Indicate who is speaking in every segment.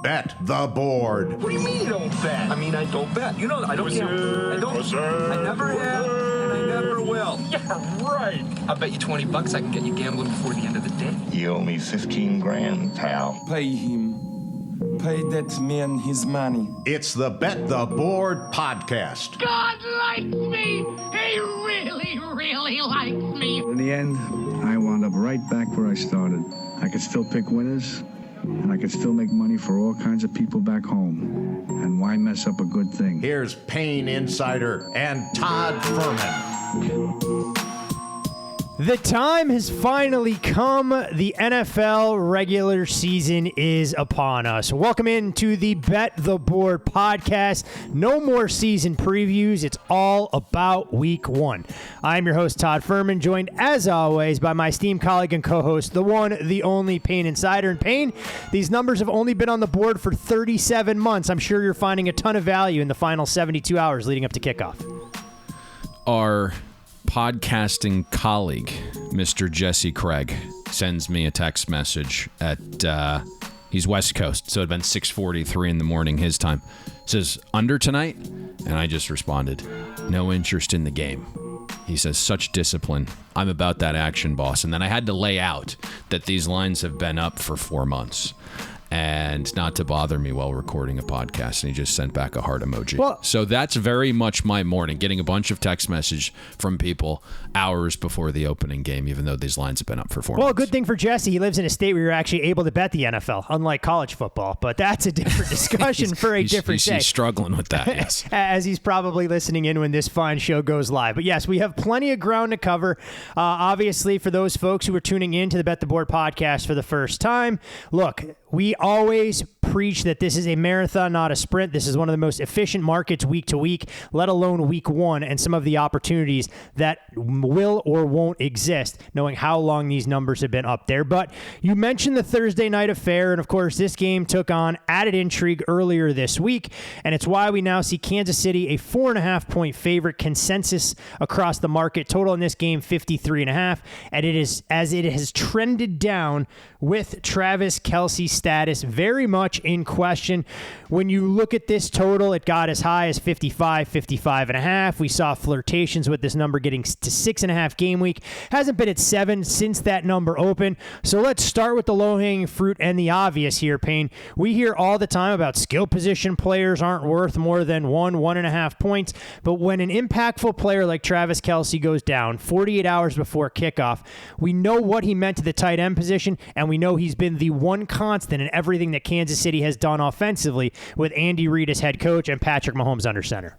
Speaker 1: Bet the Board.
Speaker 2: What do you mean you don't bet? I mean, I don't bet. You know, I don't gamble. I don't. I never have, and I never will. Yeah, right. I'll bet you $20 I can get you gambling before the end of the day.
Speaker 3: You owe me 15 grand, pal.
Speaker 4: Pay him. Pay that man his money.
Speaker 1: It's the Bet the Board podcast.
Speaker 5: God likes me. He really, really likes me.
Speaker 6: In the end, I wound up right back where I started. I could still pick winners, and I could still make money for all kinds of people back home. And why mess up a good thing?
Speaker 1: Here's Payne Insider and Todd Fuhrman.
Speaker 7: The time has finally come. The NFL regular season is upon us. Welcome into the Bet the Board podcast. No more season previews. It's all about week one. I'm your host, Todd Fuhrman, joined as always by my esteemed colleague and co-host, the one, the only Payne Insider. And Payne, these numbers have only been on the board for 37 months. I'm sure you're finding a ton of value in the final 72 hours leading up to kickoff.
Speaker 8: Our podcasting colleague, Mr. Jesse Craig, sends me a text message at, he's West Coast, so it'd been 6:43 in the morning his time. Says, under tonight? And I just responded, no interest in the game. He says, such discipline. I'm about that action, boss. And then I had to lay out that these lines have been up for 4 months. And not to bother me while recording a podcast. And he just sent back a heart emoji. Well, so that's very much my morning, getting a bunch of text message from people hours before the opening game, even though these lines have been up for 4 months.
Speaker 7: Well, good thing for Jesse. He lives in a state where you're actually able to bet the NFL, unlike college football. But that's a different discussion for a different day.
Speaker 8: He's struggling with that, yes.
Speaker 7: As he's probably listening in when this fine show goes live. But yes, we have plenty of ground to cover. Obviously, for those folks who are tuning in to the Bet the Board podcast for the first time, look, we always preach that this is a marathon, not a sprint. This is one of the most efficient markets week to week, let alone week one, and some of the opportunities that will or won't exist, knowing how long these numbers have been up there. But you mentioned the Thursday night affair, and of course, this game took on added intrigue earlier this week, and it's why we now see Kansas City a 4.5-point favorite, consensus across the market. Total in this game, 53.5, and it is as it has trended down with Travis Kelce status very much in question. When you look at this total, it got as high as 55, 55.5. We saw flirtations with this number getting to 6.5 game week. Hasn't been at 7 since that number opened. So let's start with the low-hanging fruit and the obvious here, Payne. We hear all the time about skill position players aren't worth more than 1.5 points. But when an impactful player like Travis Kelce goes down 48 hours before kickoff, we know what he meant to the tight end position, and we know he's been the one constant in everything that Kansas City has done offensively with Andy Reid as head coach and Patrick Mahomes under center.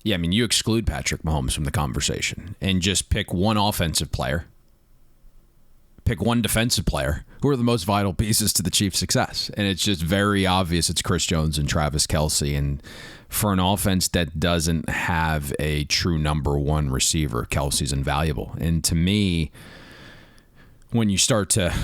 Speaker 8: Yeah, I mean, you exclude Patrick Mahomes from the conversation and just pick one offensive player, pick one defensive player, who are the most vital pieces to the Chiefs' success. And it's just very obvious it's Chris Jones and Travis Kelce. And for an offense that doesn't have a true number one receiver, Kelce's invaluable. And to me, when you start to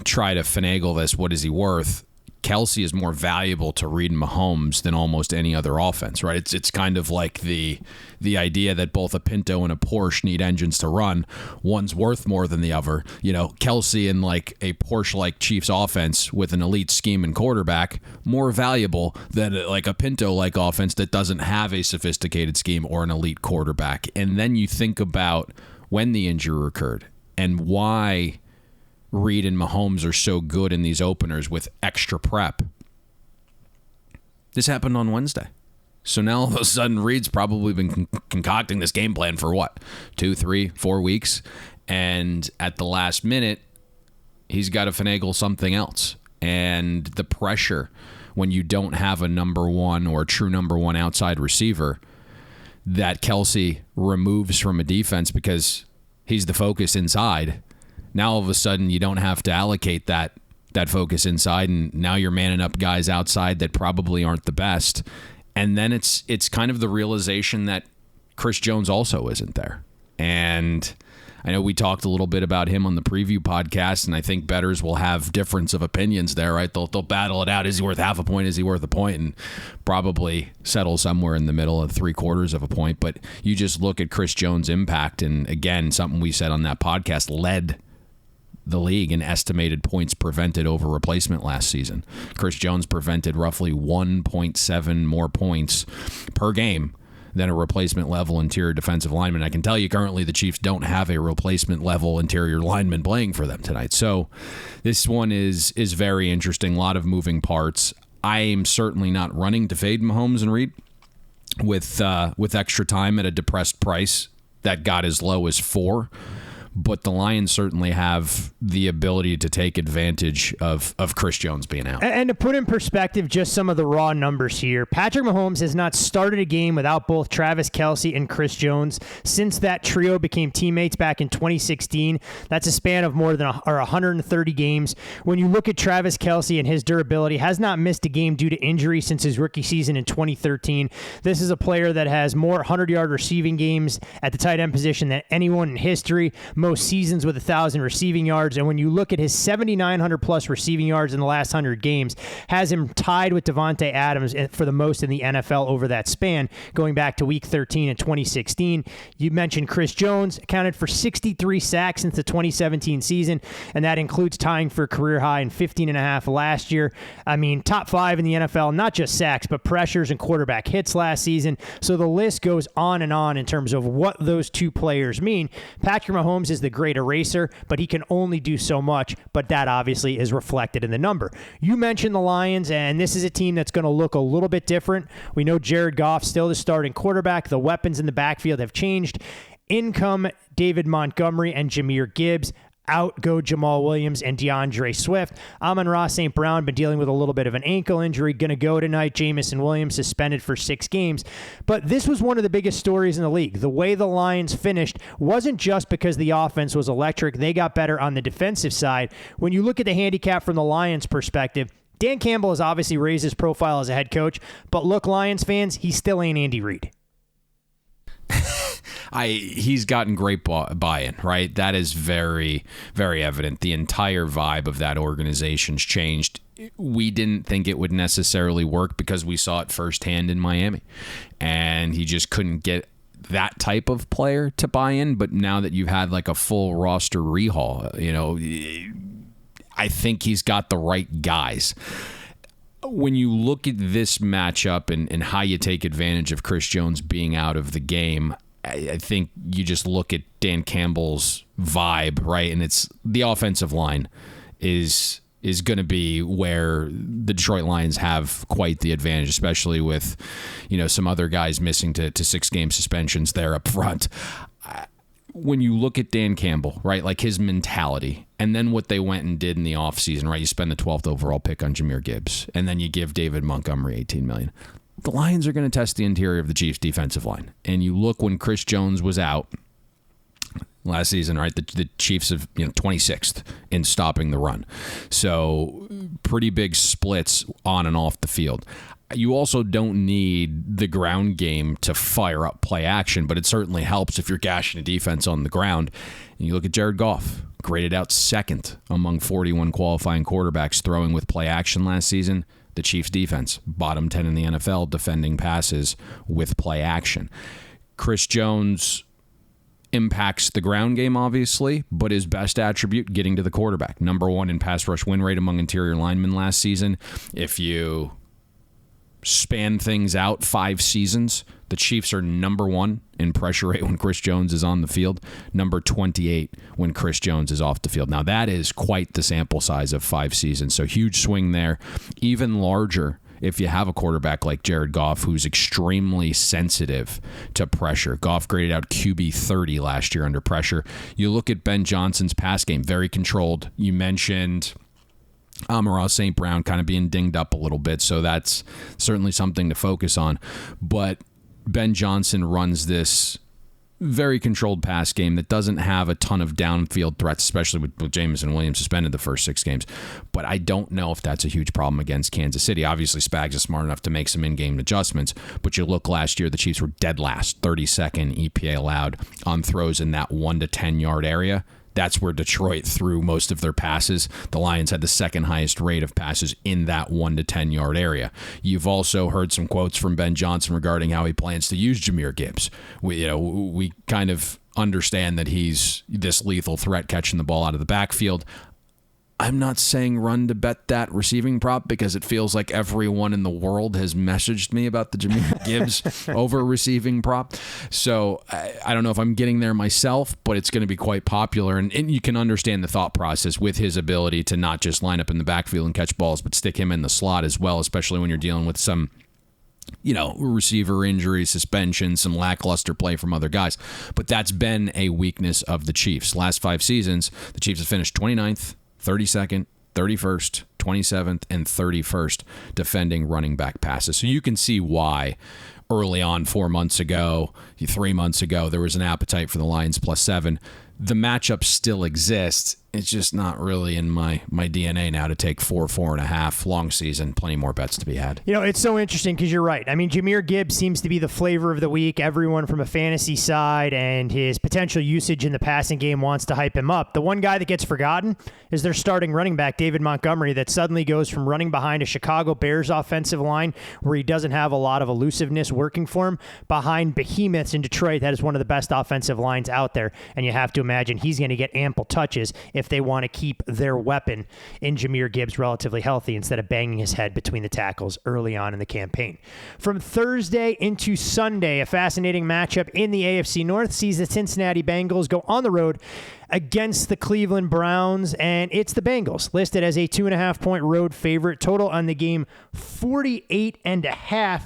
Speaker 8: try to finagle this, what is he worth? Kelce is more valuable to Reid and Mahomes than almost any other offense, right? It's kind of like the idea that both a Pinto and a Porsche need engines to run. One's worth more than the other. You know, Kelce in like a Porsche-like Chiefs offense with an elite scheme and quarterback, more valuable than like a Pinto-like offense that doesn't have a sophisticated scheme or an elite quarterback. And then you think about when the injury occurred and why Reid and Mahomes are so good in these openers with extra prep. This happened on Wednesday. So now all of a sudden Reid's probably been concocting this game plan for what? 2, 3, 4 weeks. And at the last minute, he's got to finagle something else. And the pressure when you don't have a number one or a true number one outside receiver that Kelce removes from a defense because he's the focus inside. Now all of a sudden you don't have to allocate that focus inside, and now you're manning up guys outside that probably aren't the best. And then it's kind of the realization that Chris Jones also isn't there. And I know we talked a little bit about him on the preview podcast, and I think bettors will have difference of opinions there, right? They'll battle it out. Is he worth half a point? Is he worth a point? And probably settle somewhere in the middle of 3/4 of a point. But you just look at Chris Jones' impact, and again, something we said on that podcast led the league in estimated points prevented over replacement last season. Chris Jones prevented roughly 1.7 more points per game than a replacement level interior defensive lineman. I can tell you currently the Chiefs don't have a replacement level interior lineman playing for them tonight. So this one is very interesting. A lot of moving parts. I am certainly not running to fade Mahomes and Reed with extra time at a depressed price that got as low as 4. But the Lions certainly have the ability to take advantage of Chris Jones being out.
Speaker 7: And to put in perspective just some of the raw numbers here, Patrick Mahomes has not started a game without both Travis Kelce and Chris Jones since that trio became teammates back in 2016. That's a span of more than 130 games. When you look at Travis Kelce and his durability, has not missed a game due to injury since his rookie season in 2013. This is a player that has more 100-yard receiving games at the tight end position than anyone in history. Most seasons with 1,000 receiving yards. And when you look at his 7,900 plus receiving yards in the last 100 games, has him tied with Devontae Adams for the most in the NFL over that span, going back to week 13 in 2016. You mentioned Chris Jones, accounted for 63 sacks since the 2017 season, and that includes tying for a career high in 15.5 last year. I mean, top 5 in the NFL, not just sacks, but pressures and quarterback hits last season. So the list goes on and on in terms of what those two players mean. Patrick Mahomes is the great eraser, but he can only do so much, but that obviously is reflected in the number. You mentioned the Lions, and this is a team that's going to look a little bit different. We know Jared Goff still the starting quarterback. The weapons in the backfield have changed. In come David Montgomery and Jahmyr Gibbs. Out go Jamal Williams and DeAndre Swift. Amon-Ra St. Brown been dealing with a little bit of an ankle injury. Going to go tonight. Jamison Williams suspended for 6 games. But this was one of the biggest stories in the league. The way the Lions finished wasn't just because the offense was electric. They got better on the defensive side. When you look at the handicap from the Lions' perspective, Dan Campbell has obviously raised his profile as a head coach. But look, Lions fans, he still ain't Andy Reid.
Speaker 8: He's gotten great buy-in, right? That is very, very evident. The entire vibe of that organization's changed. We didn't think it would necessarily work because we saw it firsthand in Miami, and he just couldn't get that type of player to buy in. But now that you've had like a full roster rehaul, I think he's got the right guys. When you look at this matchup and how you take advantage of Chris Jones being out of the game, I think you just look at Dan Campbell's vibe, right? And it's the offensive line is going to be where the Detroit Lions have quite the advantage, especially with, some other guys missing to 6-game suspensions there up front. When you look at Dan Campbell, right, like his mentality, and then what they went and did in the offseason, right? You spend the 12th overall pick on Jahmyr Gibbs, and then you give David Montgomery $18 million. The Lions are going to test the interior of the Chiefs' defensive line. And you look when Chris Jones was out last season, right? The Chiefs have 26th in stopping the run. So pretty big splits on and off the field. You also don't need the ground game to fire up play action, but it certainly helps if you're gashing a defense on the ground. And you look at Jared Goff, graded out second among 41 qualifying quarterbacks throwing with play action last season. The Chiefs defense, bottom 10 in the NFL, defending passes with play action. Chris Jones impacts the ground game, obviously, but his best attribute, getting to the quarterback. Number 1 in pass rush win rate among interior linemen last season. If you span things out 5 seasons, the Chiefs are number 1 in pressure rate when Chris Jones is on the field, number 28 when Chris Jones is off the field. Now, that is quite the sample size of 5 seasons, so huge swing there. Even larger if you have a quarterback like Jared Goff, who's extremely sensitive to pressure. Goff graded out QB 30 last year under pressure. You look at Ben Johnson's pass game, very controlled. You mentioned Amon-Ra St. Brown kind of being dinged up a little bit, so that's certainly something to focus on. But Ben Johnson runs this very controlled pass game that doesn't have a ton of downfield threats, especially with Jamison Williams suspended the first 6 games. But I don't know if that's a huge problem against Kansas City. Obviously, Spags is smart enough to make some in-game adjustments, but you look last year, the Chiefs were dead last, 32nd EPA allowed on throws in that 1 to 10 yard area. That's where Detroit threw most of their passes. The Lions had the second highest rate of passes in that 1 to 10 yard area. You've also heard some quotes from Ben Johnson regarding how he plans to use Jahmyr Gibbs. We kind of understand that he's this lethal threat catching the ball out of the backfield. I'm not saying run to bet that receiving prop because it feels like everyone in the world has messaged me about the Jahmyr Gibbs over receiving prop. So I don't know if I'm getting there myself, but it's going to be quite popular. And you can understand the thought process with his ability to not just line up in the backfield and catch balls, but stick him in the slot as well, especially when you're dealing with some receiver injury, suspension, some lackluster play from other guys. But that's been a weakness of the Chiefs. Last 5 seasons, the Chiefs have finished 29th, 32nd, 31st, 27th, and 31st defending running back passes. So you can see why early on 4 months ago, 3 months ago, there was an appetite for the Lions +7. The matchup still exists. It's just not really in my DNA now to take 4.5. Long season, plenty more bets to be had.
Speaker 7: It's so interesting because you're right. I mean, Jahmyr Gibbs seems to be the flavor of the week. Everyone from a fantasy side and his potential usage in the passing game wants to hype him up. The one guy that gets forgotten is their starting running back, David Montgomery, that suddenly goes from running behind a Chicago Bears offensive line where he doesn't have a lot of elusiveness working for him, behind behemoths in Detroit. That is one of the best offensive lines out there, and you have to imagine he's going to get ample touches if they want to keep their weapon in Jahmyr Gibbs relatively healthy instead of banging his head between the tackles early on in the campaign. From Thursday into Sunday, a fascinating matchup in the AFC North sees the Cincinnati Bengals go on the road against the Cleveland Browns, and it's the Bengals listed as a 2.5-point road favorite. Total on the game, 48.5.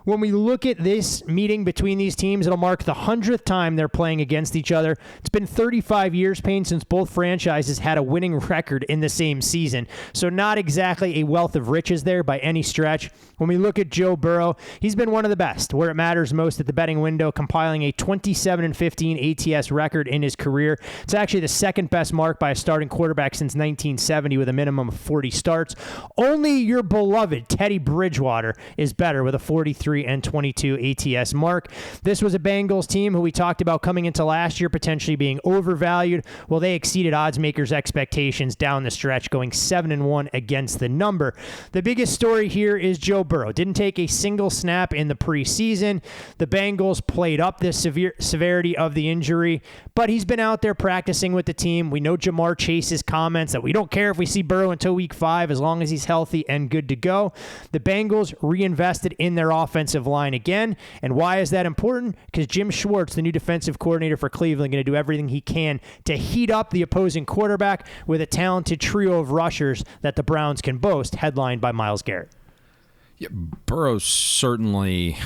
Speaker 7: When we look at this meeting between these teams, it'll mark the 100th time they're playing against each other. It's been 35 years, Payne, since both franchises had a winning record in the same season. So not exactly a wealth of riches there by any stretch. When we look at Joe Burrow, he's been one of the best where it matters most at the betting window, compiling a 27-15 ATS record in his career. It's actually the second best mark by a starting quarterback since 1970 with a minimum of 40 starts. Only your beloved Teddy Bridgewater is better with a 43-22 ATS mark. This was a Bengals team who we talked about coming into last year potentially being overvalued. Well, they exceeded odds makers' expectations down the stretch, going 7-1 against the number. The biggest story here is Joe Burrow. Didn't take a single snap in the preseason. The Bengals played up the severity of the injury, but he's been out there practicing with the team. We know Jamar Chase's comments that we don't care if we see Burrow until week 5 as long as he's healthy and good to go. The Bengals reinvested in their offensive line again. And why is that important? Because Jim Schwartz, the new defensive coordinator for Cleveland, going to do everything he can to heat up the opposing quarterback with a talented trio of rushers that the Browns can boast, headlined by Myles Garrett.
Speaker 8: Yeah, Burrow certainly,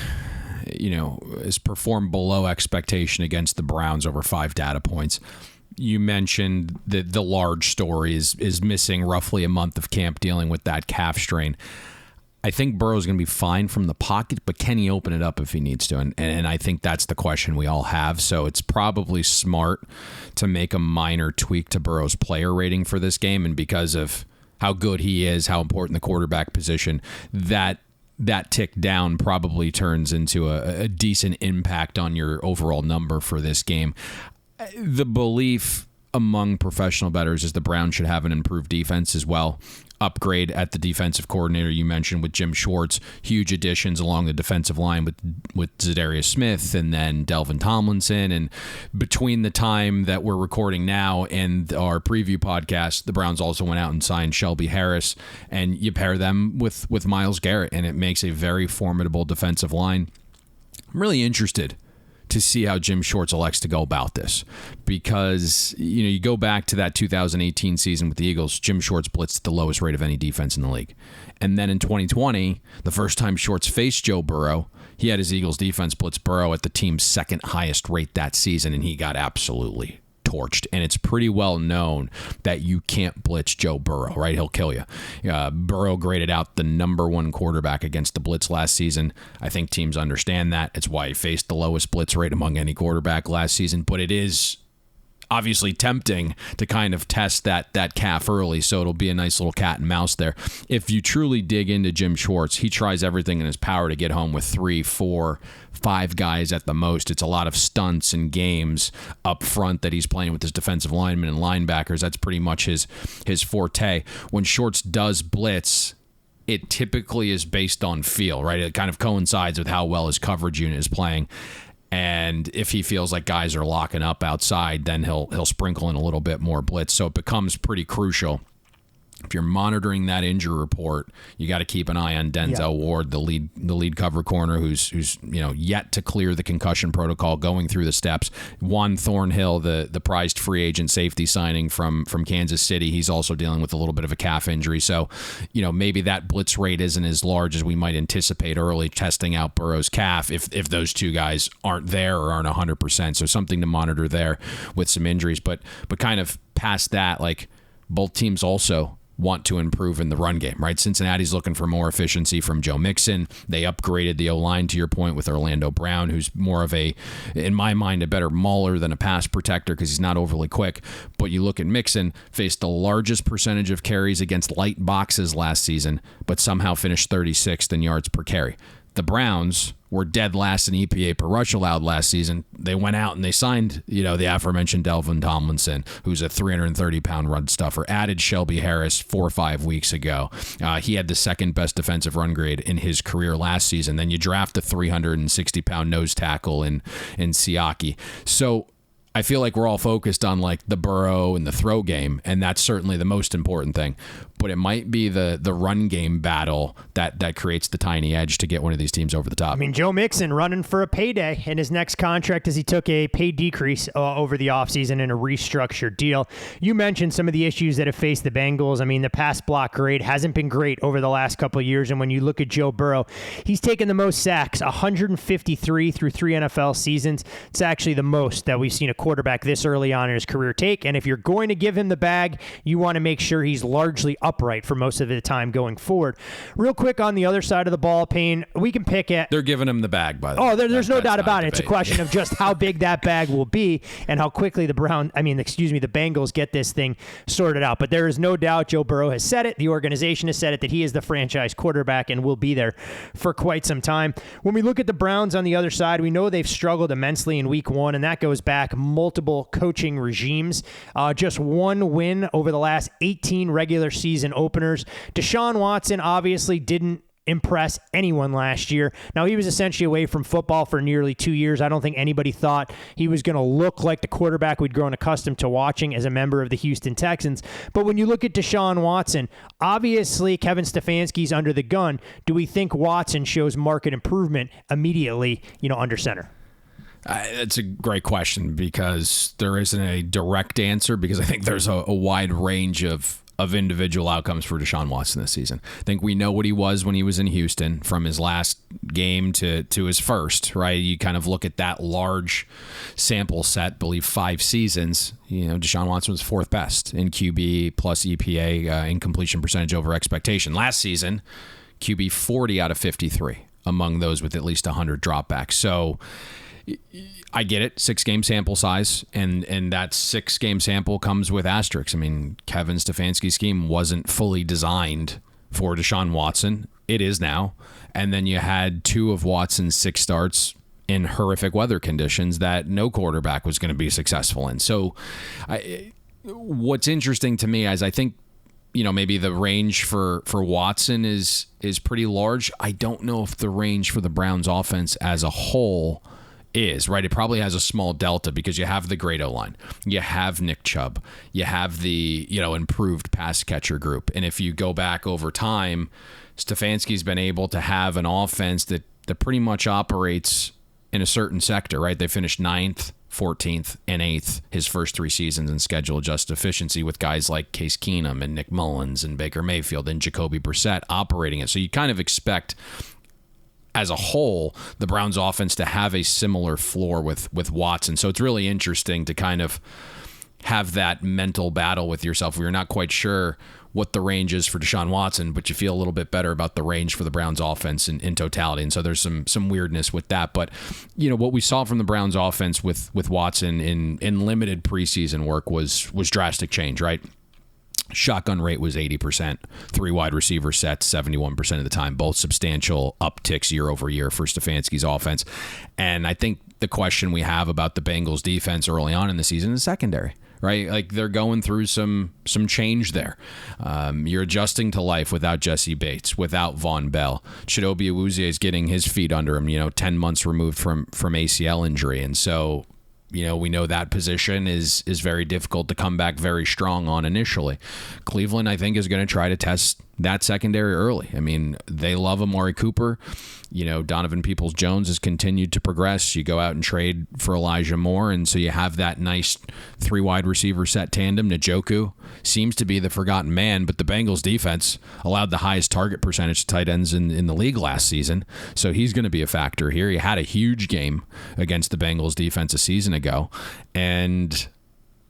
Speaker 8: has performed below expectation against the Browns over 5 data points. You mentioned that the large story is missing roughly a month of camp dealing with that calf strain. I think Burrow's going to be fine from the pocket, but can he open it up if he needs to? And I think that's the question we all have. So it's probably smart to make a minor tweak to Burrow's player rating for this game. And because of how good he is, how important the quarterback position, that tick down probably turns into a decent impact on your overall number for this game. The belief among professional bettors is the Browns should have an improved defense as well. Upgrade at the defensive coordinator you mentioned with Jim Schwartz, huge additions along the defensive line with Zadarius Smith and then Delvin Tomlinson. And between the time that we're recording now and our preview podcast, the Browns also went out and signed Shelby Harris, and you pair them with Myles Garrett, and it makes a very formidable defensive line. I'm really interested to see how Jim Schwartz elects to go about this, because you go back to that 2018 season with the Eagles, Jim Schwartz blitzed at the lowest rate of any defense in the league. And then in 2020, the first time Schwartz faced Joe Burrow, he had his Eagles defense blitz Burrow at the team's second highest rate that season, and he got absolutely torched. And it's pretty well known that you can't blitz Joe Burrow, right? He'll kill you. Burrow graded out the number 1 quarterback against the blitz last season. I think teams understand that. It's why he faced the lowest blitz rate among any quarterback last season. But it is obviously tempting to kind of test that calf early, so it'll be a nice little cat and mouse there. If you truly dig into Jim Schwartz, he tries everything in his power to get home with 3, 4, 5 guys at the most. It's a lot of stunts and games up front that he's playing with his defensive linemen and linebackers. That's pretty much his forte. When Schwartz does blitz, it typically is based on feel, right? It kind of coincides with how well his coverage unit is playing. And if he feels like guys are locking up outside, then he'll sprinkle in a little bit more blitz. So it becomes pretty crucial. If you're monitoring that injury report, you got to keep an eye on Denzel Ward, the lead cover corner, who's yet to clear the concussion protocol, going through the steps. Juan Thornhill, the prized free agent safety signing from Kansas City, he's also dealing with a little bit of a calf injury. So, maybe that blitz rate isn't as large as we might anticipate early, testing out Burrow's calf if those two guys aren't there or aren't 100%. So something to monitor there with some injuries. But kind of past that, like, both teams also want to improve in the run game, right? Cincinnati's looking for more efficiency from Joe Mixon. They upgraded the O-line, to your point, with Orlando Brown, who's more of in my mind, a better mauler than a pass protector because he's not overly quick. But you look at Mixon, faced the largest percentage of carries against light boxes last season, but somehow finished 36th in yards per carry. The Browns were dead last in EPA per rush allowed last season. They went out and they signed, the aforementioned Delvin Tomlinson, who's a 330-pound run stuffer, added Shelby Harris 4 or 5 weeks ago. He had the second best defensive run grade in his career last season. Then you draft a 360-pound nose tackle in Siaki. So I feel like we're all focused on like the Burrow and the throw game, and that's certainly the most important thing. But it might be the run game battle that creates the tiny edge to get one of these teams over the top.
Speaker 7: I mean, Joe Mixon running for a payday in his next contract as he took a pay decrease over the offseason in a restructured deal. You mentioned some of the issues that have faced the Bengals. I mean, the pass block grade hasn't been great over the last couple of years. And when you look at Joe Burrow, he's taken the most sacks, 153 through 3 NFL seasons. It's actually the most that we've seen a quarterback this early on in his career take. And if you're going to give him the bag, you want to make sure he's largely upright for most of the time going forward. Real quick on the other side of the ball, Payne, we can pick at...
Speaker 8: They're giving him the bag, by the way.
Speaker 7: Oh, there's no doubt about it. It's a question of just how big that bag will be and how quickly the Bengals get this thing sorted out. But there is no doubt Joe Burrow has said it. The organization has said it, that he is the franchise quarterback and will be there for quite some time. When we look at the Browns on the other side, we know they've struggled immensely in week 1, and that goes back multiple coaching regimes. Just one win over the last 18 regular season openers. Deshaun Watson obviously didn't impress anyone last year. Now, he was essentially away from football for nearly 2 years. I don't think anybody thought he was going to look like the quarterback we'd grown accustomed to watching as a member of the Houston Texans. But when you look at Deshaun Watson, obviously Kevin Stefanski's under the gun. Do we think Watson shows market improvement immediately, under center?
Speaker 8: It's a great question because there isn't a direct answer, because I think there's a wide range of individual outcomes for Deshaun Watson this season. I think we know what he was when he was in Houston, from his last game to his first, right? You kind of look at that large sample set, believe 5 seasons. Deshaun Watson was 4th best in QB plus EPA in completion percentage over expectation. Last season, QB 40 out of 53 among those with at least 100 dropbacks. So I get it, 6-game sample size, and that 6-game sample comes with asterisks. I mean, Kevin Stefanski's scheme wasn't fully designed for Deshaun Watson. It is now. And then you had 2 of Watson's 6 starts in horrific weather conditions that no quarterback was going to be successful in. So what's interesting to me is I think, maybe the range for Watson is pretty large. I don't know if the range for the Browns offense as a whole is, right? It probably has a small delta because you have the great O-line. You have Nick Chubb. You have the, improved pass catcher group. And if you go back over time, Stefanski's been able to have an offense that pretty much operates in a certain sector, right? They finished 9th, 14th, and 8th his first 3 seasons in schedule adjusted efficiency, with guys like Case Keenum and Nick Mullins and Baker Mayfield and Jacoby Brissett operating it. So you kind of expect, as a whole, the Browns offense to have a similar floor with Watson. So it's really interesting to kind of have that mental battle with yourself where you're not quite sure what the range is for Deshaun Watson, but you feel a little bit better about the range for the Browns offense in totality. And so there's some weirdness with that. But, what we saw from the Browns offense with Watson in limited preseason work was drastic change, right? Shotgun rate was 80%, 3 wide receiver sets 71% of the time, both substantial upticks year over year for Stefanski's offense. And I think the question we have about the Bengals defense early on in the season is secondary. Right, like they're going through some change there. You're adjusting to life without Jesse Bates, without Von Bell. Chidobe Awuzie is getting his feet under him. 10 months removed from ACL injury, and so we know that position is very difficult to come back very strong on initially. Cleveland, I think, is going to try to test that secondary early. I mean, they love Amari Cooper. Donovan Peoples-Jones has continued to progress. You go out and trade for Elijah Moore, and so you have that nice 3 wide receiver set tandem. Njoku seems to be the forgotten man, but the Bengals defense allowed the highest target percentage to tight ends in the league last season, so he's going to be a factor here. He had a huge game against the Bengals defense a season ago, and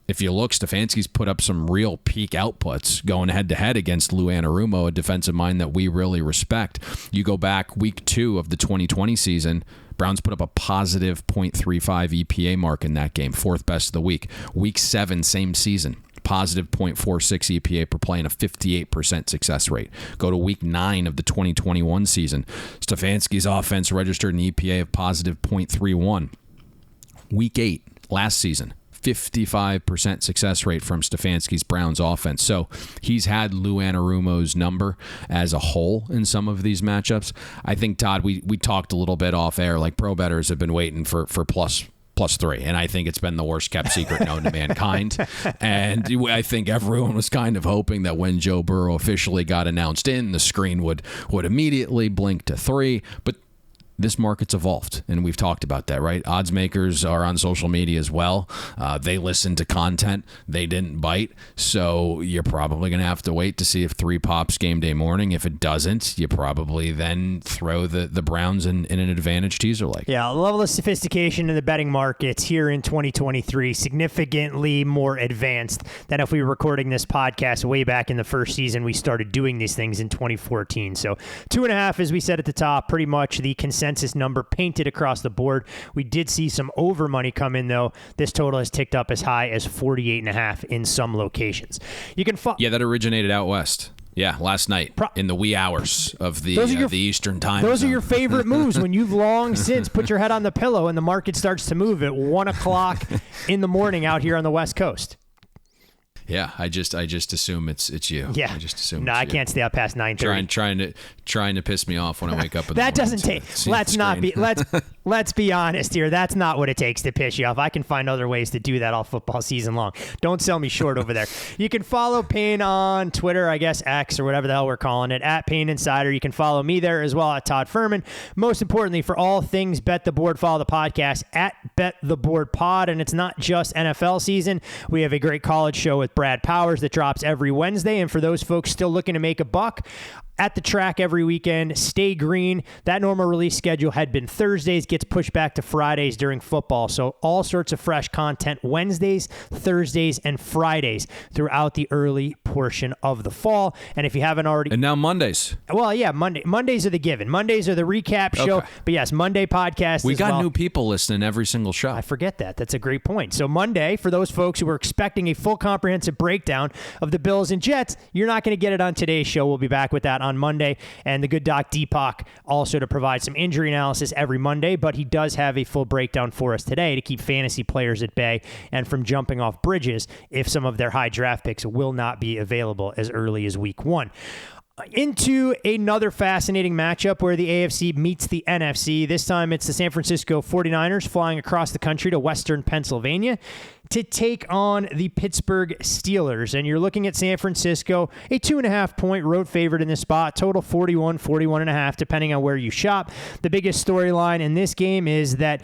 Speaker 8: if you look, Stefanski's put up some real peak outputs going head-to-head against Lou Anarumo, a defensive mind that we really respect. You go back week 2 of the 2020 season, Browns put up a positive .35 EPA mark in that game, 4th best of the week. Week 7, same season, positive .46 EPA per play and a 58% success rate. Go to week 9 of the 2021 season, Stefanski's offense registered an EPA of positive .31. Week 8, last season, 55% success rate from Stefanski's Browns offense. So he's had Lou Anarumo's number as a whole in some of these matchups. I think, Todd, we talked a little bit off air, like pro bettors have been waiting for plus 3, and I think it's been the worst kept secret known to mankind. And I think everyone was kind of hoping that when Joe Burrow officially got announced in, the screen would immediately blink to 3, but this market's evolved, and we've talked about that, right? Odds makers are on social media as well. They listen to content. They didn't bite, so you're probably going to have to wait to see if 3 pops game day morning. If it doesn't, you probably then throw the Browns in an advantage teaser leg.
Speaker 7: Yeah, the level of sophistication in the betting markets here in 2023 significantly more advanced than if we were recording this podcast way back in the first season we started doing these things in 2014. So 2.5, as we said at the top, pretty much the consensus number painted across the board. We did see some over money come in, though. This total has ticked up as high as 48.5 in some locations. You can
Speaker 8: yeah, that originated out west. Yeah, last night in the wee hours of the Eastern time.
Speaker 7: Those are your favorite moves when you've long since put your head on the pillow and the market starts to move at 1 o'clock in the morning out here on the West Coast.
Speaker 8: Yeah, I just assume it's you.
Speaker 7: Yeah,
Speaker 8: I just assume.
Speaker 7: No, I can't stay up past 9:30.
Speaker 8: Trying to piss me off when I wake up.
Speaker 7: That doesn't take. Let's be honest here. That's not what it takes to piss you off. I can find other ways to do that all football season long. Don't sell me short over there. You can follow Payne on Twitter, I guess X or whatever the hell we're calling it, at Payne Insider. You can follow me there as well at Todd Fuhrman. Most importantly, for all things Bet the Board, follow the podcast at Bet the Board Pod. And it's not just NFL season. We have a great college show with Brad Powers that drops every Wednesday. And for those folks still looking to make a buck, at the track every weekend, stay green. That normal release schedule had been Thursdays, gets pushed back to Fridays during football. So all sorts of fresh content Wednesdays, Thursdays, and Fridays throughout the early portion of the fall. And if you haven't already...
Speaker 8: And now Mondays.
Speaker 7: Well, yeah, Mondays are the given. Mondays are the recap show.
Speaker 8: Okay.
Speaker 7: But yes, Monday podcast
Speaker 8: We got new people listening every single show.
Speaker 7: I forget that. That's a great point. So Monday, for those folks who are expecting a full comprehensive breakdown of the Bills and Jets, you're not going to get it on today's show. We'll be back with that on Monday, and the good doc Deepak also to provide some injury analysis every Monday, but he does have a full breakdown for us today to keep fantasy players at bay and from jumping off bridges if some of their high draft picks will not be available as early as week 1. Into another fascinating matchup where the AFC meets the NFC. This time it's the San Francisco 49ers flying across the country to Western Pennsylvania to take on the Pittsburgh Steelers. And you're looking at San Francisco, a 2.5-point road favorite in this spot, total 41.5, depending on where you shop. The biggest storyline in this game is that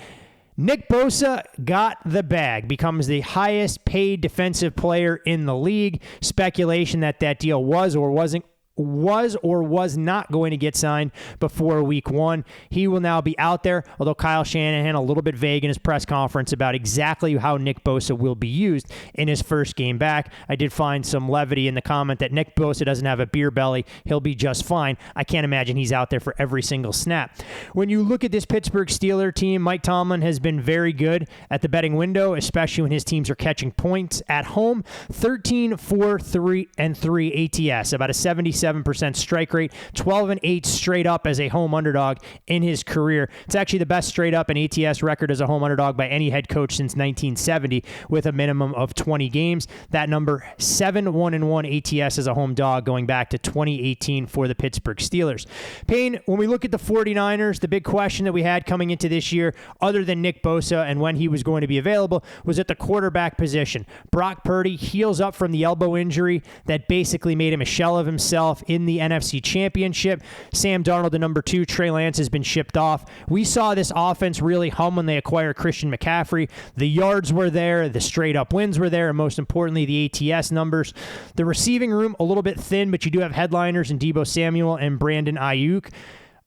Speaker 7: Nick Bosa got the bag, becomes the highest paid defensive player in the league. Speculation that deal was or wasn't was or was not going to get signed before week 1. He will now be out there, although Kyle Shanahan a little bit vague in his press conference about exactly how Nick Bosa will be used in his first game back. I did find some levity in the comment that Nick Bosa doesn't have a beer belly. He'll be just fine. I can't imagine he's out there for every single snap. When you look at this Pittsburgh Steelers team, Mike Tomlin has been very good at the betting window, especially when his teams are catching points at home. 13-4-3-3 ATS, about a 77% strike rate, 12-8 straight up as a home underdog in his career. It's actually the best straight up and ATS record as a home underdog by any head coach since 1970 with a minimum of 20 games. That number, 7-1-1 ATS as a home dog going back to 2018 for the Pittsburgh Steelers. Payne, when we look at the 49ers, the big question that we had coming into this year, other than Nick Bosa and when he was going to be available, was at the quarterback position. Brock Purdy heals up from the elbow injury that basically made him a shell of himself in the NFC Championship. Sam Darnold, the number 2, Trey Lance has been shipped off. We saw this offense really hum when they acquired Christian McCaffrey. The yards were there, the straight-up wins were there, and most importantly, the ATS numbers. The receiving room, a little bit thin, but you do have headliners in Deebo Samuel and Brandon Ayuk.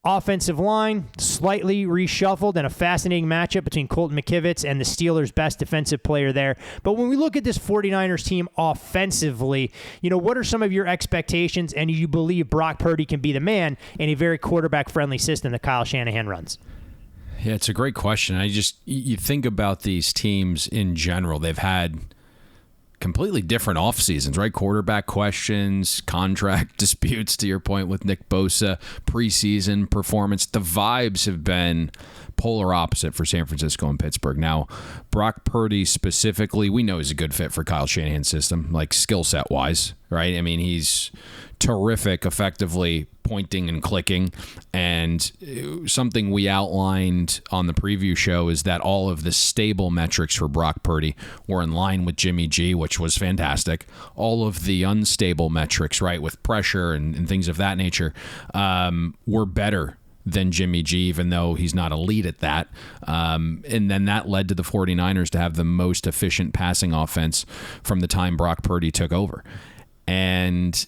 Speaker 7: Offensive line, slightly reshuffled, and a fascinating matchup between Colton McKivitz and the Steelers' best defensive player there. But when we look at this 49ers team offensively, what are some of your expectations, and do you believe Brock Purdy can be the man in a very quarterback-friendly system that Kyle Shanahan runs?
Speaker 8: Yeah, it's a great question. You think about these teams in general, they've had completely different off seasons, right? Quarterback questions, contract disputes, to your point with Nick Bosa, preseason performance. The vibes have been polar opposite for San Francisco and Pittsburgh. Now, Brock Purdy specifically, we know he's a good fit for Kyle Shanahan's system, like skill set wise, right? I mean, he's terrific, effectively pointing and clicking. And something we outlined on the preview show is that all of the stable metrics for Brock Purdy were in line with Jimmy G, which was fantastic. All of the unstable metrics, right, with pressure and things of that nature, were better than Jimmy G, even though he's not elite at that. And then that led to the 49ers to have the most efficient passing offense from the time Brock Purdy took over. And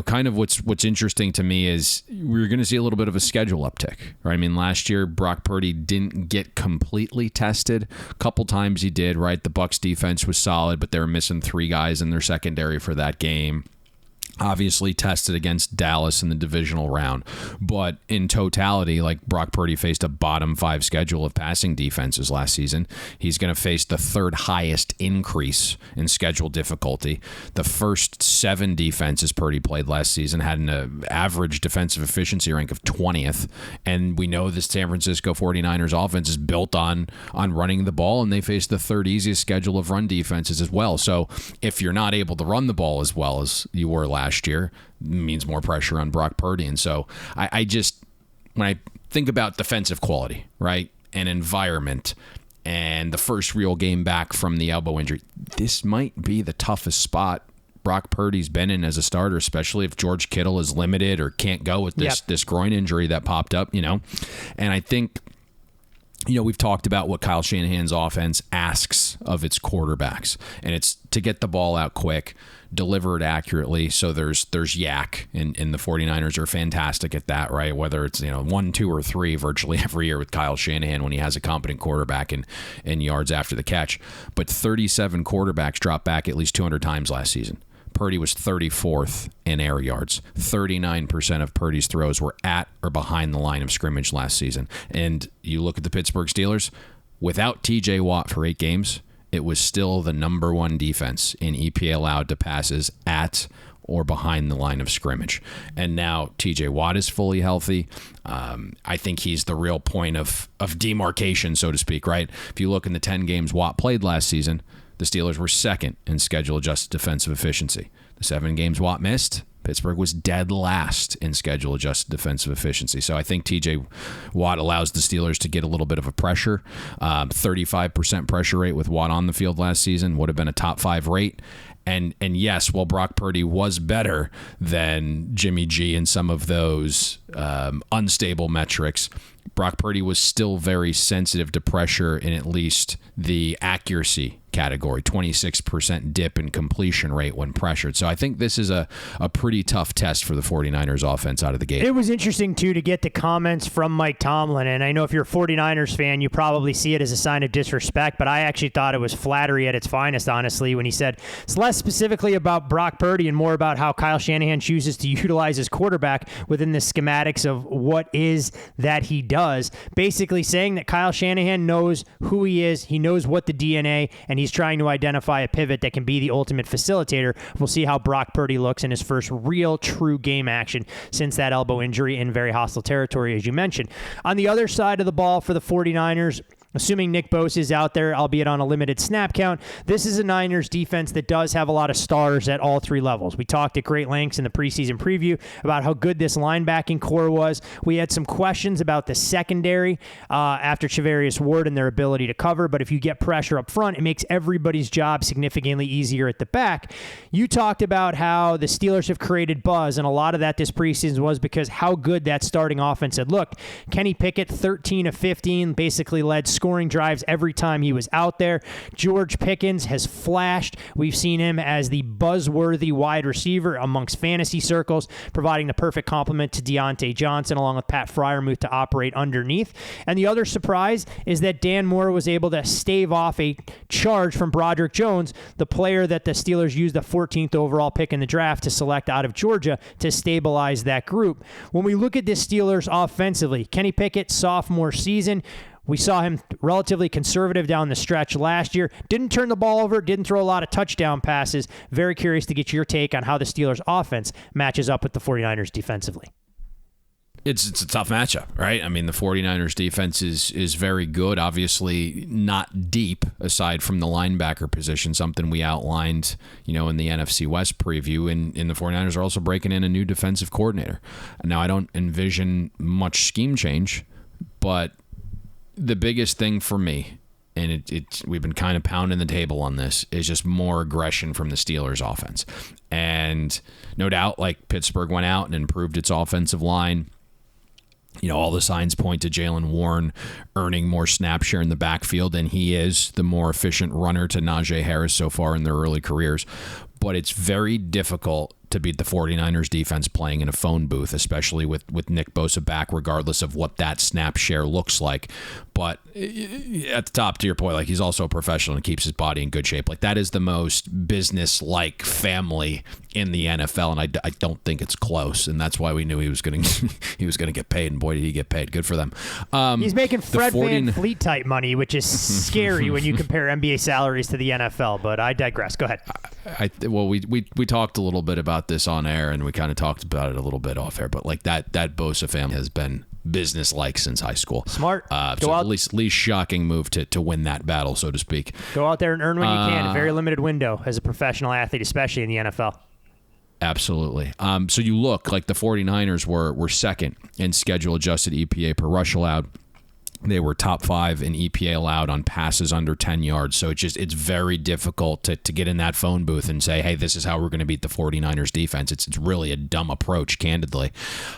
Speaker 8: kind of what's interesting to me is we're going to see a little bit of a schedule uptick, right? I mean, last year, Brock Purdy didn't get completely tested. A couple times he did, right? The Bucs defense was solid, but they were missing 3 guys in their secondary for that game. Obviously tested against Dallas in the divisional round. But in totality, like Brock Purdy faced a bottom 5 schedule of passing defenses last season. He's going to face the 3rd highest increase in schedule difficulty. The first 7 defenses Purdy played last season had an average defensive efficiency rank of 20th. And we know the San Francisco 49ers offense is built on running the ball, and they face the 3rd easiest schedule of run defenses as well. So if you're not able to run the ball as well as you were last year, means more pressure on Brock Purdy. And so I just, when I think about defensive quality, right, and environment, and the first real game back from the elbow injury, this might be the toughest spot Brock Purdy's been in as a starter, especially if George Kittle is limited or can't go with this groin injury that popped up, And I think, we've talked about what Kyle Shanahan's offense asks of its quarterbacks, and it's to get the ball out quick, deliver it accurately. So there's yak, and the 49ers are fantastic at that, right? Whether it's 1, 2, or 3 virtually every year with Kyle Shanahan when he has a competent quarterback and yards after the catch. But 37 quarterbacks dropped back at least 200 times last season. Purdy was 34th in air yards. 39% of Purdy's throws were at or behind the line of scrimmage last season. And you look at the Pittsburgh Steelers, without TJ Watt for 8 games, it was still the number 1 defense in EPA allowed to passes at or behind the line of scrimmage. And now TJ Watt is fully healthy. I think he's the real point of demarcation, so to speak, right? If you look in the 10 games Watt played last season, the Steelers were 2nd in schedule-adjusted defensive efficiency. The 7 games Watt missed, Pittsburgh was dead last in schedule-adjusted defensive efficiency. So I think TJ Watt allows the Steelers to get a little bit of a pressure. 35% pressure rate with Watt on the field last season would have been a top 5 rate. And yes, while Brock Purdy was better than Jimmy G in some of those unstable metrics, Brock Purdy was still very sensitive to pressure in at least the accuracy category, 26% dip in completion rate when pressured. So I think this is a pretty tough test for the 49ers offense out of the gate.
Speaker 7: It was interesting, too, to get the comments from Mike Tomlin. And I know if you're a 49ers fan, you probably see it as a sign of disrespect, but I actually thought it was flattery at its finest, honestly, when he said it's less specifically about Brock Purdy and more about how Kyle Shanahan chooses to utilize his quarterback within the schematics of what is that he does. Basically saying that Kyle Shanahan knows who he is, he knows what the DNA, and he's trying to identify a pivot that can be the ultimate facilitator. We'll see how Brock Purdy looks in his first real true game action since that elbow injury in very hostile territory, as you mentioned. On the other side of the ball for the 49ers, assuming Nick Bosa is out there, albeit on a limited snap count, this is a Niners defense that does have a lot of stars at all three levels. We talked at great lengths in the preseason preview about how good this linebacking core was. We had some questions about the secondary after Charvarius Ward and their ability to cover, but if you get pressure up front, it makes everybody's job significantly easier at the back. You talked about how the Steelers have created buzz, and a lot of that this preseason was because how good that starting offense had looked. Kenny Pickett, 13 of 15, basically led scoring drives every time he was out there. George Pickens has flashed. We've seen him as the buzzworthy wide receiver amongst fantasy circles, providing the perfect complement to Deontay Johnson along with Pat Freiermuth to operate underneath. And the other surprise is that Dan Moore was able to stave off a charge from Broderick Jones, the player that the Steelers used the 14th overall pick in the draft to select out of Georgia to stabilize that group. When we look at the Steelers offensively, Kenny Pickett, sophomore season, we saw him relatively conservative down the stretch last year. Didn't turn the ball over, didn't throw a lot of touchdown passes. Very curious to get your take on how the Steelers' offense matches up with the 49ers defensively.
Speaker 8: It's a tough matchup, right? I mean, the 49ers defense is very good. Obviously not deep aside from the linebacker position, something we outlined, in the NFC West preview. And the 49ers are also breaking in a new defensive coordinator. Now, I don't envision much scheme change, but the biggest thing for me, and we've been kind of pounding the table on this, is just more aggression from the Steelers offense. And no doubt, like Pittsburgh went out and improved its offensive line. All the signs point to Jaylen Warren earning more snap share in the backfield, and he is the more efficient runner to Najee Harris so far in their early careers. But it's very difficult to beat the 49ers defense playing in a phone booth, especially with Nick Bosa back, regardless of what that snap share looks like. But at the top, to your point, like, he's also a professional and keeps his body in good shape. Like, that is the most business-like family in the NFL, and I don't think it's close. And that's why we knew he was going to get paid, and boy, did he get paid. Good for them.
Speaker 7: He's making Fred Van Fleet type money, which is scary when you compare NBA salaries to the NFL. But I digress. Go ahead.
Speaker 8: We talked a little bit about this on air, and we kind of talked about it a little bit off air. But like that Bosa family has been business-like since high school.
Speaker 7: Smart.
Speaker 8: So at least shocking move to win that battle, so to speak.
Speaker 7: Go out there and earn when you can. A very limited window as a professional athlete, especially in the NFL.
Speaker 8: Absolutely. So you look like the 49ers were second in schedule-adjusted EPA per rush allowed. They were top 5 in EPA allowed on passes under 10 yards. So it's very difficult to get in that phone booth and say, hey, this is how we're going to beat the 49ers defense. It's really a dumb approach, candidly.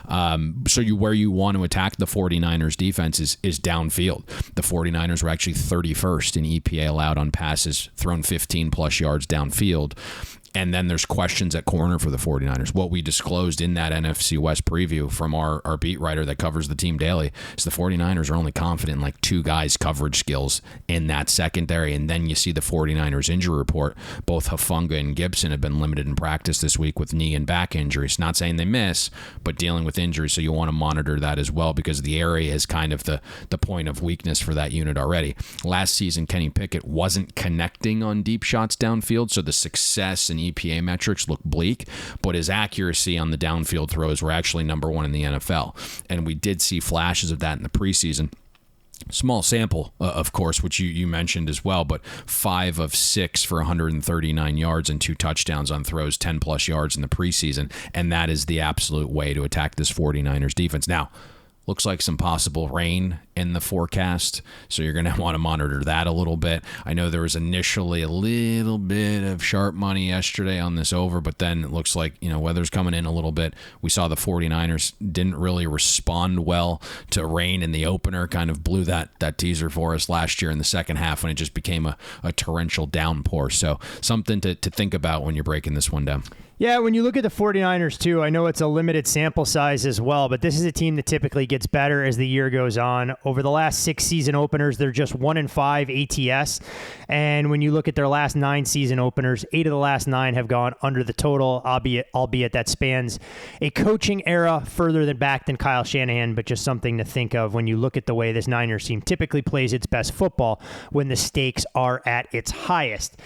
Speaker 8: Where you want to attack the 49ers defense is downfield. The 49ers were actually 31st in EPA allowed on passes thrown 15-plus yards downfield. And then there's questions at corner for the 49ers. What we disclosed in that NFC West preview from our beat writer that covers the team daily is the 49ers are only confident in like 2 guys' coverage skills in that secondary. And then you see the 49ers injury report. Both Hufanga and Gibson have been limited in practice this week with knee and back injuries. Not saying they miss, but dealing with injuries. So you want to monitor that as well, because the area is kind of the point of weakness for that unit already. Last season, Kenny Pickett wasn't connecting on deep shots downfield, so the success and EPA metrics look bleak, but his accuracy on the downfield throws were actually number 1 in the NFL. And we did see flashes of that in the preseason. Small sample, of course, which you mentioned as well, but 5 of 6 for 139 yards and 2 touchdowns on throws, 10-plus yards in the preseason, and that is the absolute way to attack this 49ers defense. Now, Looks like some possible rain in the forecast, so you're going to want to monitor that a little bit. I know there was initially a little bit of sharp money yesterday on this over, but then it looks like, weather's coming in a little bit. We saw the 49ers didn't really respond well to rain in the opener, kind of blew that teaser for us last year in the second half when it just became a torrential downpour. So something to think about when you're breaking this one down.
Speaker 7: Yeah, when you look at the 49ers, too, I know it's a limited sample size as well, but this is a team that typically gets better as the year goes on. Over the last 6 season openers, they're just 1-5 ATS. And when you look at their last 9 season openers, 8 of the last 9 have gone under the total, albeit that spans a coaching era further back than Kyle Shanahan, but just something to think of when you look at the way this Niners team typically plays its best football when the stakes are at its highest.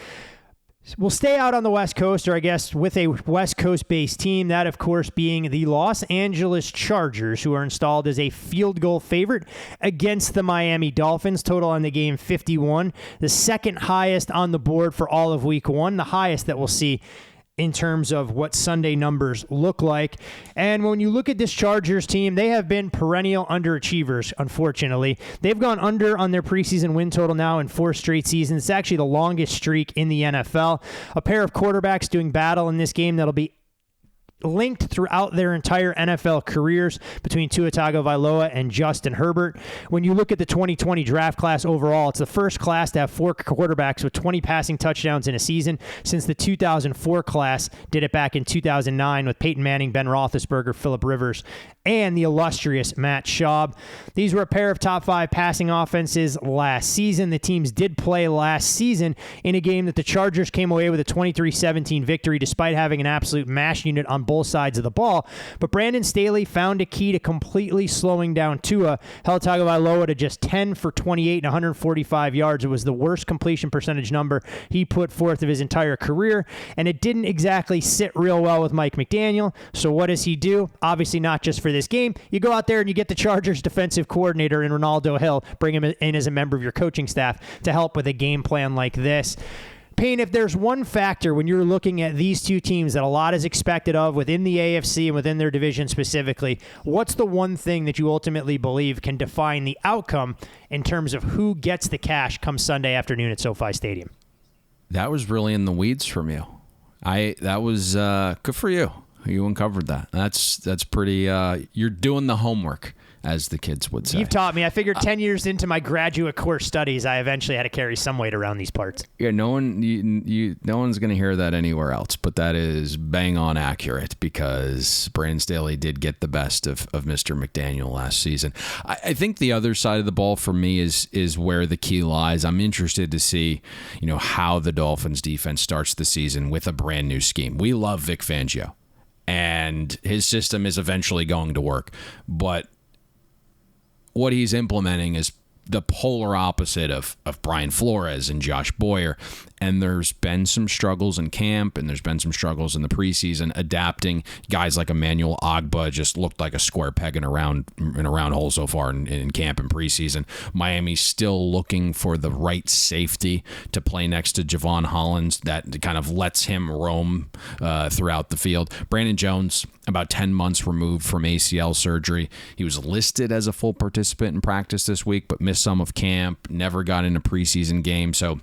Speaker 7: We'll stay out on the West Coast, or I guess with a West Coast-based team, that, of course, being the Los Angeles Chargers, who are installed as a field goal favorite against the Miami Dolphins. Total on the game, 51. The second highest on the board for all of Week 1, the highest that we'll see in terms of what Sunday numbers look like. And when you look at this Chargers team, they have been perennial underachievers, unfortunately. They've gone under on their preseason win total now in 4 straight seasons. It's actually the longest streak in the NFL. A pair of quarterbacks doing battle in this game that'll be linked throughout their entire NFL careers between Tua Tagovailoa and Justin Herbert. When you look at the 2020 draft class overall, it's the first class to have 4 quarterbacks with 20 passing touchdowns in a season since the 2004 class did it back in 2009 with Peyton Manning, Ben Roethlisberger, Phillip Rivers, and the illustrious Matt Schaub. These were a pair of top 5 passing offenses last season. The teams did play last season in a game that the Chargers came away with a 23-17 victory despite having an absolute mash unit on both sides of the ball. But Brandon Staley found a key to completely slowing down Tua. Held Tagovailoa to just 10 for 28 and 145 yards. It was the worst completion percentage number he put forth of his entire career, and it didn't exactly sit real well with Mike McDaniel. So what does he do? Obviously not just for this game. You go out there and you get the Chargers defensive coordinator in Ronaldo Hill, bring him in as a member of your coaching staff to help with a game plan like this. Payne, if there's one factor when you're looking at these two teams that a lot is expected of within the AFC and within their division specifically, what's the one thing that you ultimately believe can define the outcome in terms of who gets the cash come Sunday afternoon at SoFi Stadium?
Speaker 8: That was really in the weeds from you. That was good for you. You uncovered that. That's pretty. You're doing the homework, as the kids would say.
Speaker 7: You've taught me. I figured 10 years into my graduate course studies, I eventually had to carry some weight around these parts.
Speaker 8: Yeah, no one's going to hear that anywhere else, but that is bang on accurate because Brandon Staley did get the best of Mr. McDaniel last season. I think the other side of the ball for me is where the key lies. I'm interested to see, how the Dolphins defense starts the season with a brand new scheme. We love Vic Fangio, and his system is eventually going to work, but what he's implementing is the polar opposite of Brian Flores and Josh Boyer. And there's been some struggles in camp, and there's been some struggles in the preseason adapting. Guys like Emmanuel Ogbah just looked like a square peg in a round hole so far in camp and preseason. Miami's still looking for the right safety to play next to Javon Hollins that kind of lets him roam throughout the field. Brandon Jones, about 10 months removed from ACL surgery. He was listed as a full participant in practice this week, but missed some of camp, never got in a preseason game. So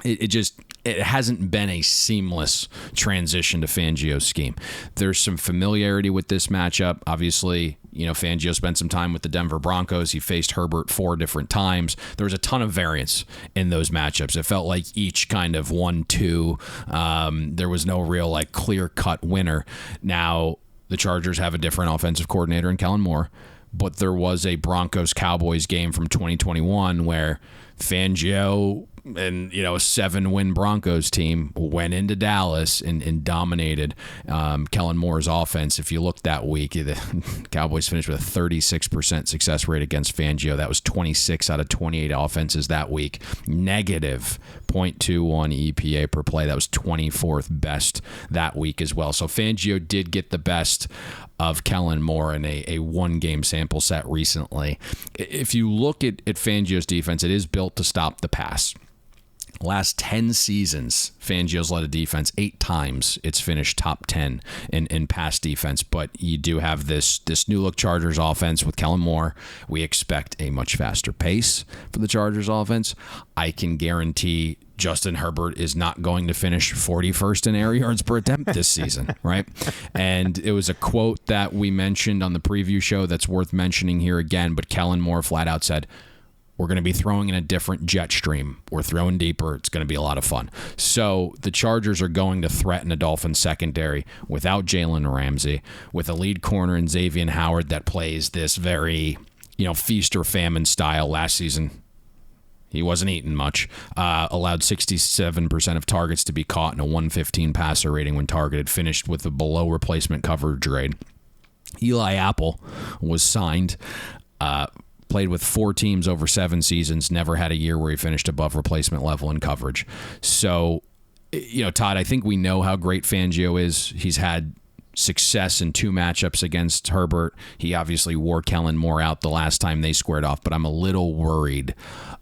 Speaker 8: it hasn't been a seamless transition to Fangio's scheme. There's some familiarity with this matchup. Obviously, Fangio spent some time with the Denver Broncos. He faced Herbert 4 different times. There was a ton of variance in those matchups. It felt like each kind of 1-2. There was no real clear-cut winner. Now, the Chargers have a different offensive coordinator in Kellen Moore, but there was a Broncos-Cowboys game from 2021 where Fangio and a 7-win Broncos team went into Dallas and dominated Kellen Moore's offense. If you look that week, the Cowboys finished with a 36% success rate against Fangio. That was 26 out of 28 offenses that week. Negative 0.21 EPA per play. That was 24th best that week as well. So Fangio did get the best of Kellen Moore in a one-game sample set recently. If you look at Fangio's defense, it is built to stop the pass. Last 10 seasons, Fangio's led a defense 8 times. It's finished top 10 in pass defense. But you do have this new look Chargers offense with Kellen Moore. We expect a much faster pace for the Chargers offense. I can guarantee Justin Herbert is not going to finish 41st in air yards per attempt this season, right? And it was a quote that we mentioned on the preview show that's worth mentioning here again, but Kellen Moore flat out said, we're going to be throwing in a different jet stream. We're throwing deeper. It's going to be a lot of fun. So the Chargers are going to threaten a Dolphins secondary without Jalen Ramsey, with a lead corner in Xavier Howard that plays this very, feast or famine style. Last season, he wasn't eating much. Allowed 67% of targets to be caught in a 115 passer rating when targeted, finished with a below replacement coverage grade. Eli Apple was signed. Played with 4 teams over 7 seasons, never had a year where he finished above replacement level in coverage. So, Todd, I think we know how great Fangio is. He's had success in 2 matchups against Herbert. He obviously wore Kellen Moore out the last time they squared off, but I'm a little worried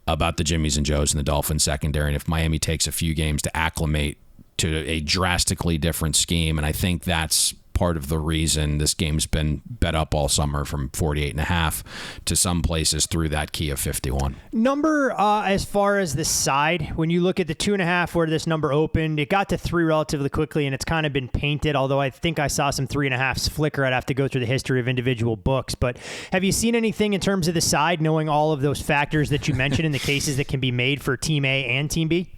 Speaker 8: about the Jimmies and Joes in the Dolphins secondary, and if Miami takes a few games to acclimate to a drastically different scheme, and I think that's part of the reason this game's been bet up all summer from 48.5 to some places through that key of 51. Number,
Speaker 7: as far as the side, when you look at the 2.5 where this number opened, it got to 3 relatively quickly, and it's kind of been painted, although I think I saw some 3.5s flicker. I'd have to go through the history of individual books. But have you seen anything in terms of the side, knowing all of those factors that you mentioned in the cases that can be made for Team A and Team B?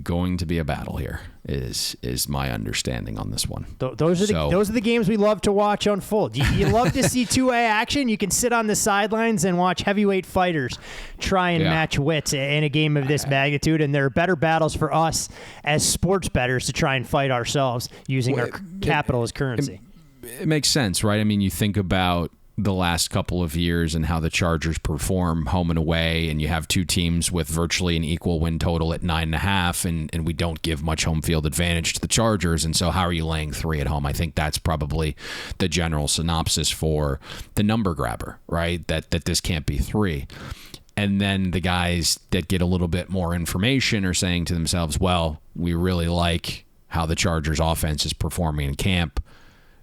Speaker 8: Going to be a battle here is my understanding on this one.
Speaker 7: Those are the games we love to watch unfold. You love to see 2A action. You can sit on the sidelines and watch heavyweight fighters try and match wits in a game of this magnitude, and there are better battles for us as sports bettors to try and fight ourselves using our capital as currency.
Speaker 8: It makes sense, right? I mean, you think about the last couple of years and how the Chargers perform home and away, and you have 2 teams with virtually an equal win total at 9.5, and we don't give much home field advantage to the Chargers, and so how are you laying 3 at home? I think that's probably the general synopsis for the number grabber, right? That this can't be 3. And then the guys that get a little bit more information are saying to themselves, well, we really like how the Chargers offense is performing in camp.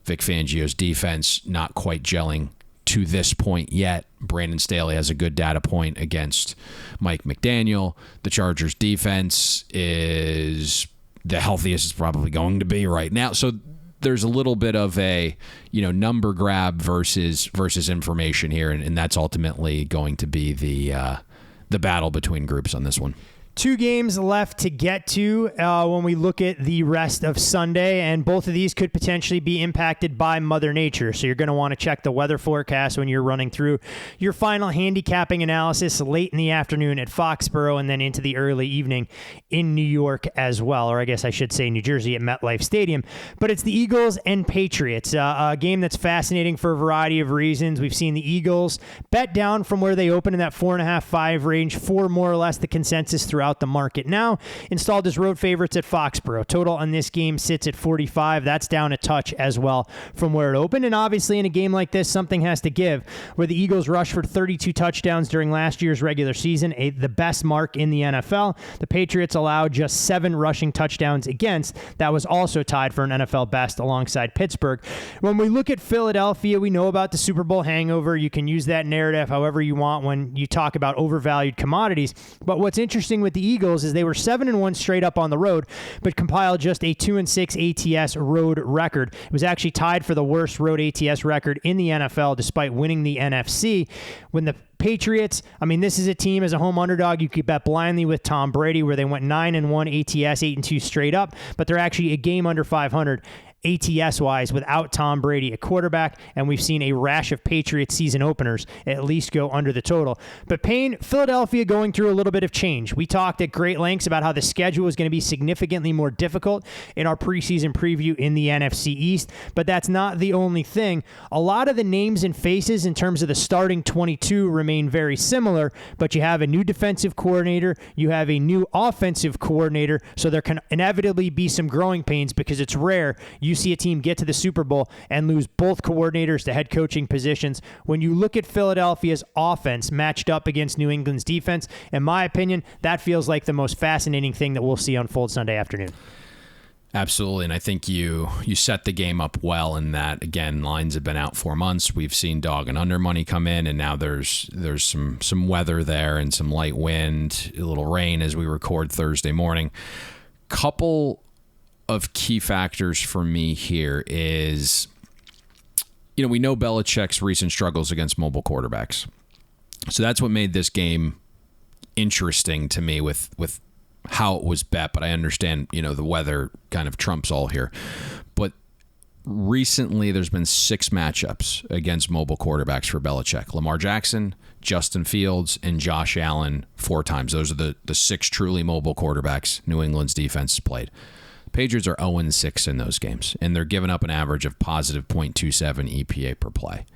Speaker 8: Vic Fangio's defense not quite gelling to this point yet. Brandon Staley has a good data point against Mike McDaniel. The Chargers defense is the healthiest it's probably going to be right now. So there's a little bit of a, number grab versus information here, and that's ultimately going to be the battle between groups on this one.
Speaker 7: 2 games left to get to when we look at the rest of Sunday, and both of these could potentially be impacted by Mother Nature. So you're going to want to check the weather forecast when you're running through your final handicapping analysis late in the afternoon at Foxborough and then into the early evening in New York as well, or I guess I should say New Jersey at MetLife Stadium. But it's the Eagles and Patriots, a game that's fascinating for a variety of reasons. We've seen the Eagles bet down from where they opened in that 4.5-5 range for more or less the consensus throughout the market. Now installed as road favorites at Foxborough. Total on this game sits at 45. That's down a touch as well from where it opened. And obviously in a game like this, something has to give. Where the Eagles rushed for 32 touchdowns during last year's regular season, the best mark in the NFL. The Patriots allowed just 7 rushing touchdowns against. That was also tied for an NFL best alongside Pittsburgh. When we look at Philadelphia, we know about the Super Bowl hangover. You can use that narrative however you want when you talk about overvalued commodities. But what's interesting with the Eagles is they were 7-1 straight up on the road, but compiled just a 2-6 ATS road record. It was actually tied for the worst road ATS record in the NFL, despite winning the NFC. When the Patriots, this is a team as a home underdog you could bet blindly with Tom Brady, where they went 9-1 ATS, 8-2 straight up, but they're actually a game under 500 ATS-wise without Tom Brady at quarterback, and we've seen a rash of Patriots season openers at least go under the total. But Payne, Philadelphia going through a little bit of change. We talked at great lengths about how the schedule is going to be significantly more difficult in our preseason preview in the NFC East, but that's not the only thing. A lot of the names and faces in terms of the starting 22 remain very similar, but you have a new defensive coordinator, you have a new offensive coordinator, so there can inevitably be some growing pains because it's rare you you see a team get to the Super Bowl and lose both coordinators to head coaching positions. When you look at Philadelphia's offense matched up against New England's defense, in my opinion, that feels like the most fascinating thing that we'll see unfold Sunday afternoon.
Speaker 8: Absolutely, and I think you set the game up well in that, again, lines have been out 4 months. We've seen dog and under money come in, and now there's some weather there and some light wind, a little rain as we record Thursday morning. Couple of key factors for me here is, we know Belichick's recent struggles against mobile quarterbacks. So that's what made this game interesting to me with how it was bet, but I understand, the weather kind of trumps all here. But recently there's been 6 matchups against mobile quarterbacks for Belichick. Lamar Jackson, Justin Fields, and Josh Allen 4 times. Those are the 6 truly mobile quarterbacks New England's defense has played. Patriots are 0-6 in those games, and they're giving up an average of positive .27 EPA per play.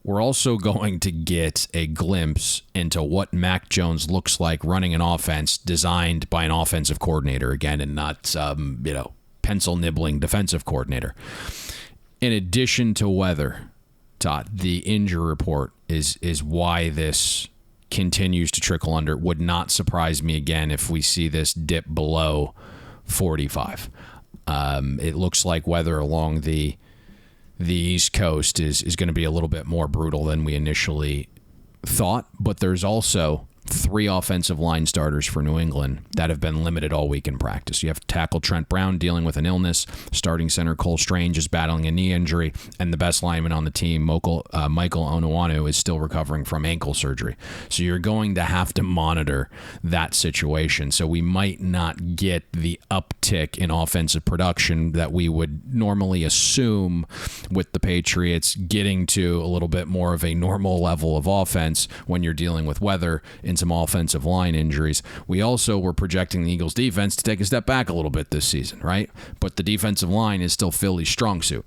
Speaker 8: We're also going to get a glimpse into what Mac Jones looks like running an offense designed by an offensive coordinator, again, and not some, pencil-nibbling defensive coordinator. In addition to weather, Todd, the injury report is why this continues to trickle under. It would not surprise me again if we see this dip below 45. It looks like weather along the East Coast is going to be a little bit more brutal than we initially thought, but there's also 3 offensive line starters for New England that have been limited all week in practice. You have tackle Trent Brown dealing with an illness, starting center Cole Strange is battling a knee injury, and the best lineman on the team, Michael Onwenu, is still recovering from ankle surgery. So you're going to have to monitor that situation. So we might not get the uptick in offensive production that we would normally assume with the Patriots getting to a little bit more of a normal level of offense when you're dealing with weather and some offensive line injuries. We also were projecting the Eagles defense to take a step back a little bit this season, right? But the defensive line is still Philly's strong suit.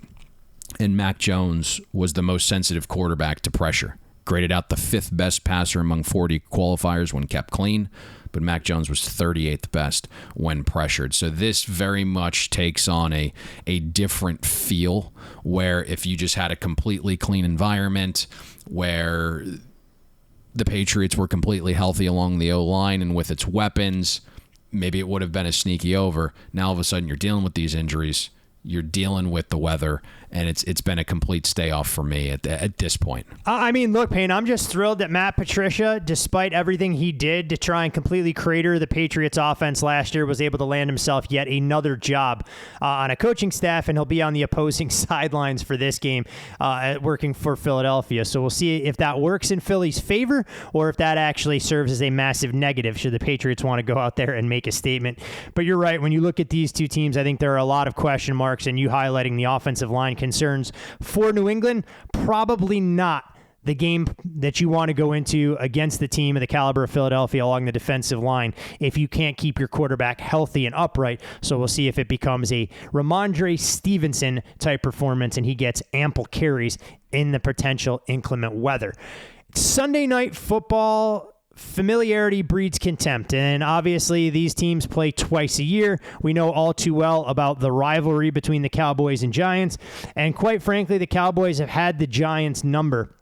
Speaker 8: And Mac Jones was the most sensitive quarterback to pressure. Graded out the 5th best passer among 40 qualifiers when kept clean, but Mac Jones was 38th best when pressured. So this very much takes on a different feel, where if you just had a completely clean environment where the Patriots were completely healthy along the O-line and with its weapons, maybe it would have been a sneaky over. Now all of a sudden you're dealing with these injuries, you're dealing with the weather, and it's been a complete stay off for me at this point.
Speaker 7: I mean, look, Payne, I'm just thrilled that Matt Patricia, despite everything he did to try and completely crater the Patriots offense last year, was able to land himself yet another job on a coaching staff, and he'll be on the opposing sidelines for this game working for Philadelphia. So we'll see if that works in Philly's favor or if that actually serves as a massive negative should the Patriots want to go out there and make a statement. But you're right. When you look at these two teams, I think there are a lot of question marks, and you highlighting the offensive line concerns for New England, probably not the game that you want to go into against the team of the caliber of Philadelphia along the defensive line if you can't keep your quarterback healthy and upright. So we'll see if it becomes a Ramondre Stevenson type performance and he gets ample carries in the potential inclement weather. Sunday night football. Familiarity breeds contempt, and obviously these teams play twice a year. We know all too well about the rivalry between the Cowboys and Giants, and quite frankly, the Cowboys have had the Giants' number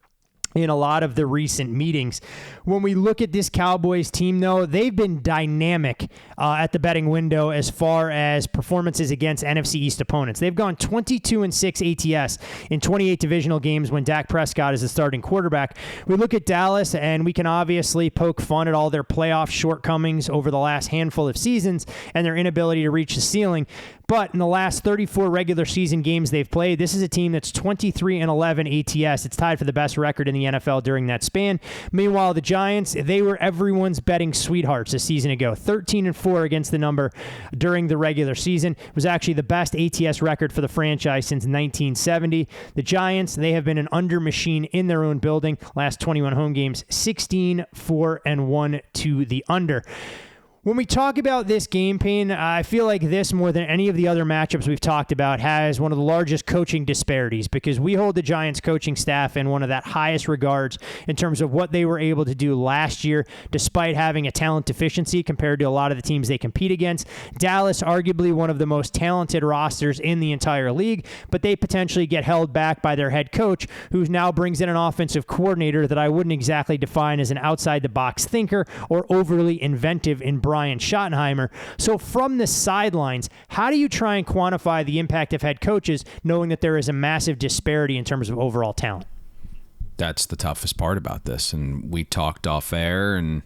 Speaker 7: in a lot of the recent meetings. When we look at this Cowboys team, though, they've been dynamic at the betting window as far as performances against NFC East opponents. They've gone 22-6 ATS in 28 divisional games when Dak Prescott is the starting quarterback. We look at Dallas, and we can obviously poke fun at all their playoff shortcomings over the last handful of seasons and their inability to reach the ceiling. But in the last 34 regular season games they've played, this is a team that's 23-11 ATS. It's tied for the best record in the NFL during that span. Meanwhile, the Giants, they were everyone's betting sweethearts a season ago. 13-4 against the number during the regular season. It was actually the best ATS record for the franchise since 1970. The Giants, they have been an under machine in their own building. Last 21 home games, 16-4-1 to the under. When we talk about this game, Payne, I feel like this, more than any of the other matchups we've talked about, has one of the largest coaching disparities because we hold the Giants coaching staff in one of that highest regards in terms of what they were able to do last year, despite having a talent deficiency compared to a lot of the teams they compete against. Dallas, arguably one of the most talented rosters in the entire league, but they potentially get held back by their head coach, who now brings in an offensive coordinator that I wouldn't exactly define as an outside-the-box thinker or overly inventive in Brian Schottenheimer. So from the sidelines, how do you try and quantify the impact of head coaches knowing that there is a massive disparity in terms of overall talent?
Speaker 8: That's the toughest part about this. And we talked off air, and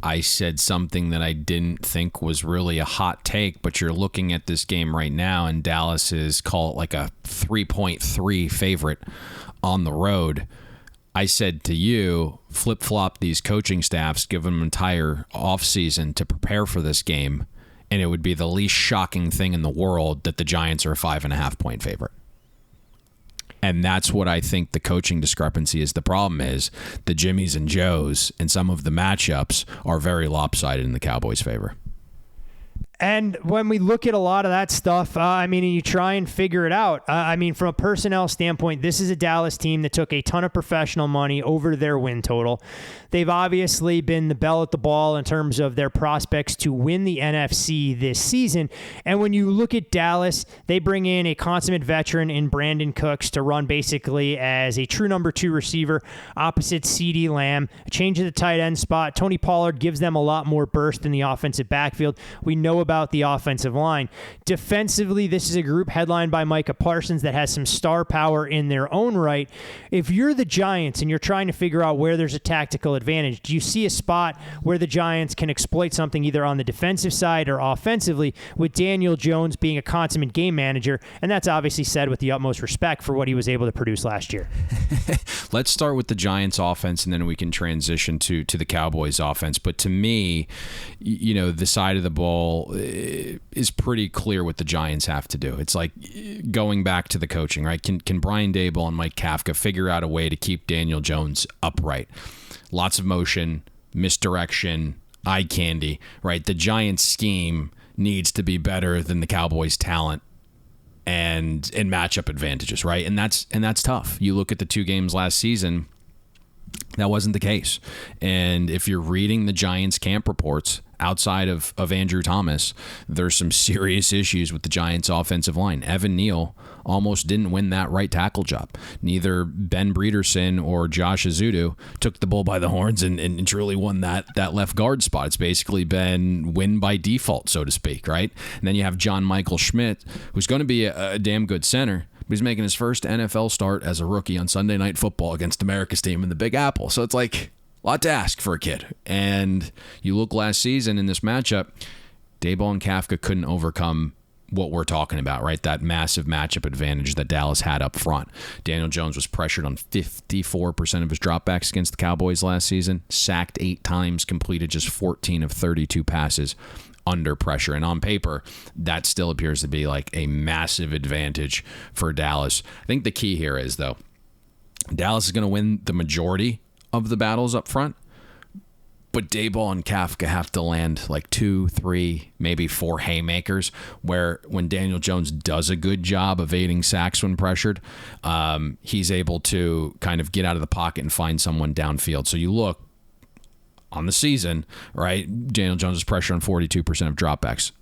Speaker 8: I said something that I didn't think was really a hot take, but you're looking at this game right now, and Dallas is, call it like a 3.3 favorite on the road. I said to you, flip-flop these coaching staffs, give them an entire offseason to prepare for this game, and it would be the least shocking thing in the world that the Giants are a 5.5-point favorite. And that's what I think the coaching discrepancy is. The problem is the Jimmies and Joes and some of the matchups are very lopsided in the Cowboys' favor.
Speaker 7: And when we look at a lot of that stuff, you try and figure it out. From a personnel standpoint, this is a Dallas team that took a ton of professional money over their win total. They've obviously been the bell at the ball in terms of their prospects to win the NFC this season. And when you look at Dallas, they bring in a consummate veteran in Brandon Cooks to run basically as a true number 2 receiver opposite CeeDee Lamb. A change of the tight end spot. Tony Pollard gives them a lot more burst in the offensive backfield. We know about the offensive line. Defensively, this is a group headlined by Micah Parsons that has some star power in their own right. If you're the Giants and you're trying to figure out where there's a tactical advantage, do you see a spot where the Giants can exploit something either on the defensive side or offensively, with Daniel Jones being a consummate game manager? And that's obviously said with the utmost respect for what he was able to produce last year.
Speaker 8: Let's start with the Giants offense, and then we can transition to the Cowboys offense. But to me, the side of the ball is pretty clear what the Giants have to do. It's like going back to the coaching, right? Can Brian Daboll and Mike Kafka figure out a way to keep Daniel Jones upright? Lots of motion, misdirection, eye candy, right? The Giants scheme needs to be better than the Cowboys' talent and matchup advantages, right? And that's tough. You look at the 2 games last season, that wasn't the case. And if you're reading the Giants camp reports, outside of Andrew Thomas, there's some serious issues with the Giants offensive line. Evan Neal almost didn't win that right tackle job. Neither Ben Breederson or Josh Azudu took the bull by the horns and truly won that left guard spot. It's basically been win by default, so to speak, right? And then you have John Michael Schmidt, who's going to be a damn good center, but he's making his first NFL start as a rookie on Sunday Night Football against America's team in the Big Apple. So it's like a lot to ask for a kid. And you look last season in this matchup, Daboll and Kafka couldn't overcome what we're talking about, right? That massive matchup advantage that Dallas had up front. Daniel Jones was pressured on 54% of his dropbacks against the Cowboys last season, sacked 8 times, completed just 14 of 32 passes under pressure. And on paper, that still appears to be like a massive advantage for Dallas. I think the key here is, though, Dallas is going to win the majority of the battles up front, but Daboll and Kafka have to land like 2, 3, maybe 4 haymakers, where when Daniel Jones does a good job evading sacks when pressured, he's able to kind of get out of the pocket and find someone downfield. So you look on the season, right? Daniel Jones is pressured on 42% of dropbacks.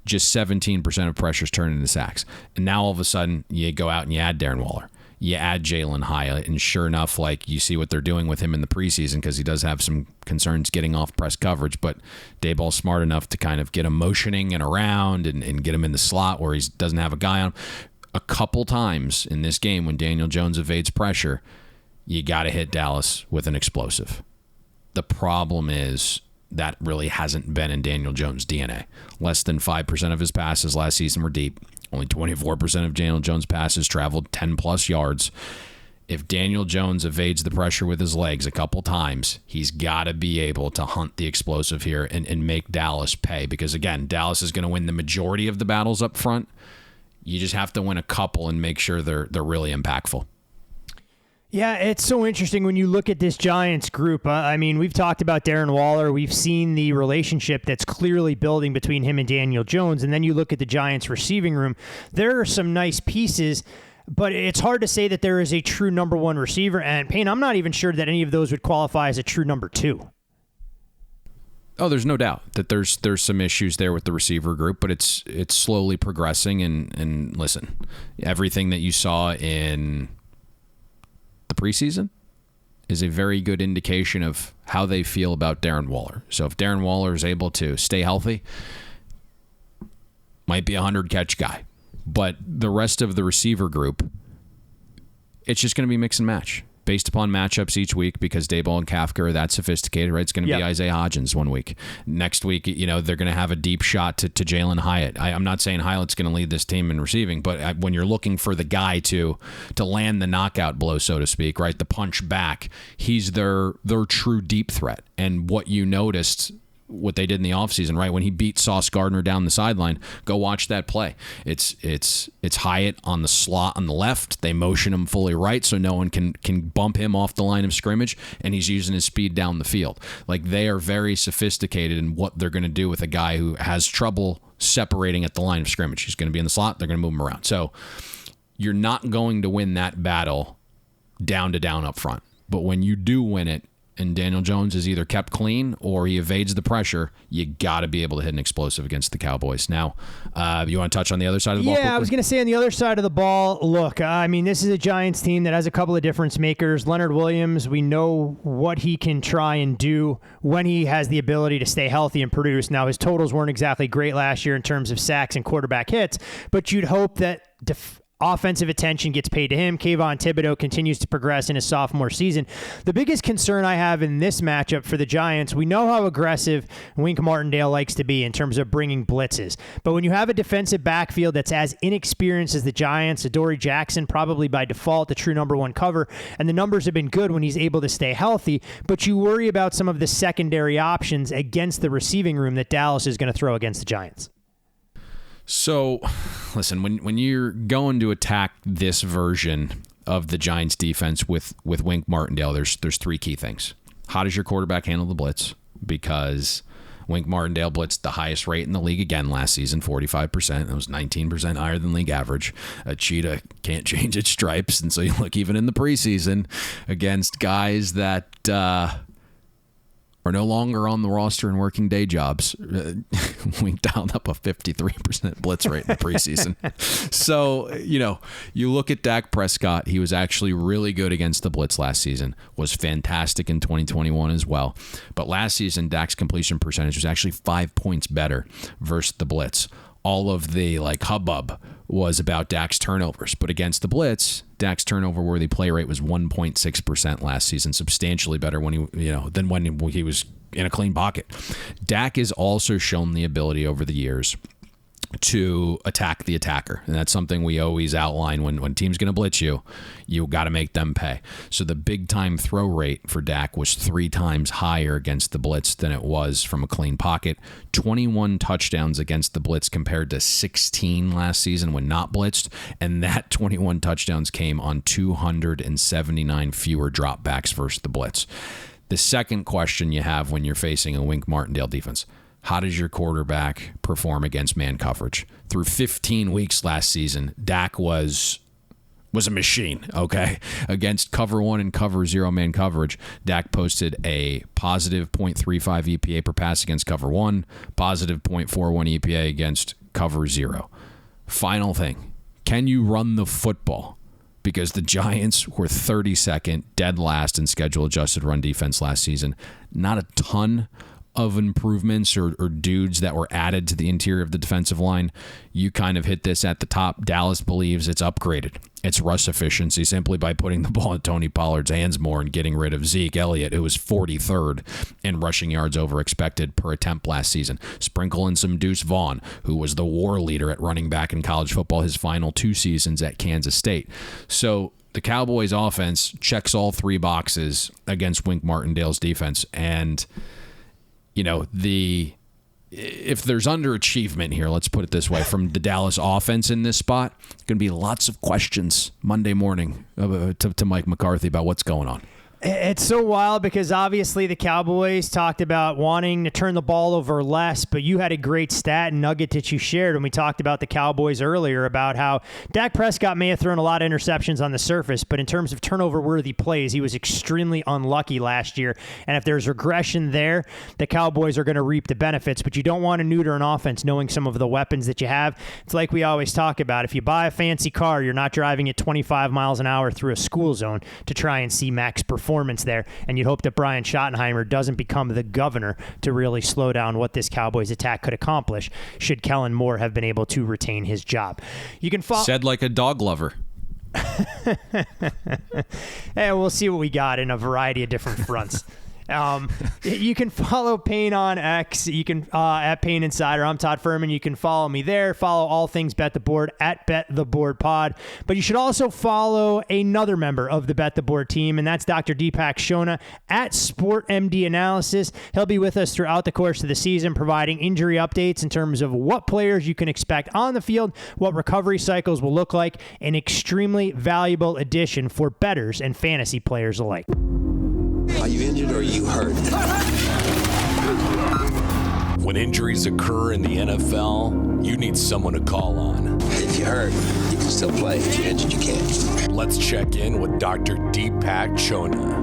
Speaker 8: Just 17% of pressures turn into sacks. And now all of a sudden, you go out and you add Darren Waller. You add Jalen Hyatt, and sure enough, like, you see what they're doing with him in the preseason, because he does have some concerns getting off press coverage, but Daboll's smart enough to kind of get him motioning and around and get him in the slot where he doesn't have a guy on him. A couple times in this game when Daniel Jones evades pressure, you got to hit Dallas with an explosive. The problem is that really hasn't been in Daniel Jones' DNA. Less than 5% of his passes last season were deep. Only 24% of Daniel Jones' passes traveled 10-plus yards. If Daniel Jones evades the pressure with his legs a couple times, he's got to be able to hunt the explosive here and make Dallas pay. Because, again, Dallas is going to win the majority of the battles up front. You just have to win a couple and make sure they're really impactful.
Speaker 7: Yeah, it's so interesting when you look at this Giants group. I mean, we've talked about Darren Waller. We've seen the relationship that's clearly building between him and Daniel Jones. And then you look at the Giants receiving room. There are some nice pieces, but it's hard to say that there is a true number one receiver. And Payne, I'm not even sure that any of those would qualify as a true number two.
Speaker 8: Oh, there's no doubt that there's some issues there with the receiver group, but it's slowly progressing. And listen, everything that you saw in the preseason is a very good indication of how they feel about Darren Waller. So if Darren Waller is able to stay healthy, might be a 100-catch guy. But the rest of the receiver group, it's just going to be mix and match based upon matchups each week because Daboll and Kafka are that sophisticated, right? It's going to be Isaiah Hodgins one week. Next week, they're going to have a deep shot to Jalen Hyatt. I'm not saying Hyatt's going to lead this team in receiving, but when you're looking for the guy to land the knockout blow, so to speak, right, the punch back, he's their true deep threat. And what you noticed, what they did in the offseason, right? When he beat Sauce Gardner down the sideline, go watch that play. It's Hyatt on the slot on the left. They motion him fully right so no one can bump him off the line of scrimmage, and he's using his speed down the field. Like, they are very sophisticated in what they're going to do with a guy who has trouble separating at the line of scrimmage. He's going to be in the slot. They're going to move him around. So you're not going to win that battle down to down up front. But when you do win it, and Daniel Jones is either kept clean or he evades the pressure, you got to be able to hit an explosive against the Cowboys. Now, you want to touch on the other side of the ball?
Speaker 7: Yeah, I was going to say on the other side of the ball, look, I mean, this is a Giants team that has a couple of difference makers. Leonard Williams, we know what he can try and do when he has the ability to stay healthy and produce. Now, his totals weren't exactly great last year in terms of sacks and quarterback hits, but you'd hope that offensive attention gets paid to him. Kayvon Thibodeau continues to progress in his sophomore season. The biggest concern I have in this matchup for the Giants, we know how aggressive Wink Martindale likes to be in terms of bringing blitzes. But when you have a defensive backfield that's as inexperienced as the Giants, Adoree Jackson probably by default the true number one cover, and the numbers have been good when he's able to stay healthy, but you worry about some of the secondary options against the receiving room that Dallas is going to throw against the Giants.
Speaker 8: So, listen, when you're going to attack this version of the Giants defense with Wink Martindale, there's three key things. How does your quarterback handle the blitz? Because Wink Martindale blitzed the highest rate in the league again last season, 45%. That was 19% higher than league average. A cheetah can't change its stripes, and so you look even in the preseason against guys that are no longer on the roster and working day jobs. Wink dialed up a 53% blitz rate in the preseason. So, you look at Dak Prescott. He was actually really good against the blitz last season, was fantastic in 2021 as well. But last season, Dak's completion percentage was actually 5 points better versus the blitz. All of the hubbub was about Dak's turnovers, but against the blitz, Dak's turnover-worthy play rate was 1.6% last season, substantially better than when he was in a clean pocket. Dak has also shown the ability over the years to attack the attacker, and that's something we always outline when teams going to blitz you got to make them pay. So the big time throw rate for Dak was 3 times higher against the blitz than it was from a clean pocket. 21 touchdowns against the blitz compared to 16 last season when not blitzed, and that 21 touchdowns came on 279 fewer dropbacks versus the blitz. The second question you have when you're facing a Wink Martindale defense: how does your quarterback perform against man coverage? Through 15 weeks last season, Dak was a machine, okay? Against cover 1 and cover 0 man coverage, Dak posted a positive 0.35 EPA per pass against cover 1, positive 0.41 EPA against cover 0. Final thing, can you run the football? Because the Giants were 32nd, dead last in schedule adjusted run defense last season. Not a ton of improvements or dudes that were added to the interior of the defensive line. You kind of hit this at the top. Dallas believes it's upgraded its rush efficiency simply by putting the ball in Tony Pollard's hands more and getting rid of Zeke Elliott, who was 43rd in rushing yards over expected per attempt last season. Sprinkle in some Deuce Vaughn, who was the war leader at running back in college football his final 2 seasons at Kansas State. So the Cowboys offense checks all 3 boxes against Wink Martindale's defense, and the if there's underachievement here, let's put it this way, from the Dallas offense in this spot, it's going to be lots of questions Monday morning to Mike McCarthy about what's going on.
Speaker 7: It's so wild because obviously the Cowboys talked about wanting to turn the ball over less, but you had a great stat and nugget that you shared when we talked about the Cowboys earlier about how Dak Prescott may have thrown a lot of interceptions on the surface, but in terms of turnover-worthy plays, he was extremely unlucky last year. And if there's regression there, the Cowboys are going to reap the benefits, but you don't want to neuter an offense knowing some of the weapons that you have. It's like we always talk about. If you buy a fancy car, you're not driving at 25 miles an hour through a school zone to try and see max performance there, and you'd hope that Brian Schottenheimer doesn't become the governor to really slow down what this Cowboys attack could accomplish should Kellen Moore have been able to retain his job. You can follow...
Speaker 8: Said like a dog lover.
Speaker 7: Hey, we'll see what we got in a variety of different fronts. You can follow Payne on X. You can at Payne Insider. I'm Todd Fuhrman. You can follow me there. Follow all things Bet the Board at Bet the Board Pod. But you should also follow another member of the Bet the Board team, and that's Dr. Deepka Chona at Sport MD Analysis. He'll be with us throughout the course of the season, providing injury updates in terms of what players you can expect on the field, what recovery cycles will look like, an extremely valuable addition for bettors and fantasy players alike.
Speaker 9: Are you injured or are you hurt?
Speaker 10: When injuries occur in the NFL, you need someone to call on.
Speaker 9: If you're hurt, you can still play. If you're injured, you can't.
Speaker 10: Let's check in with Dr. Deepka Chona,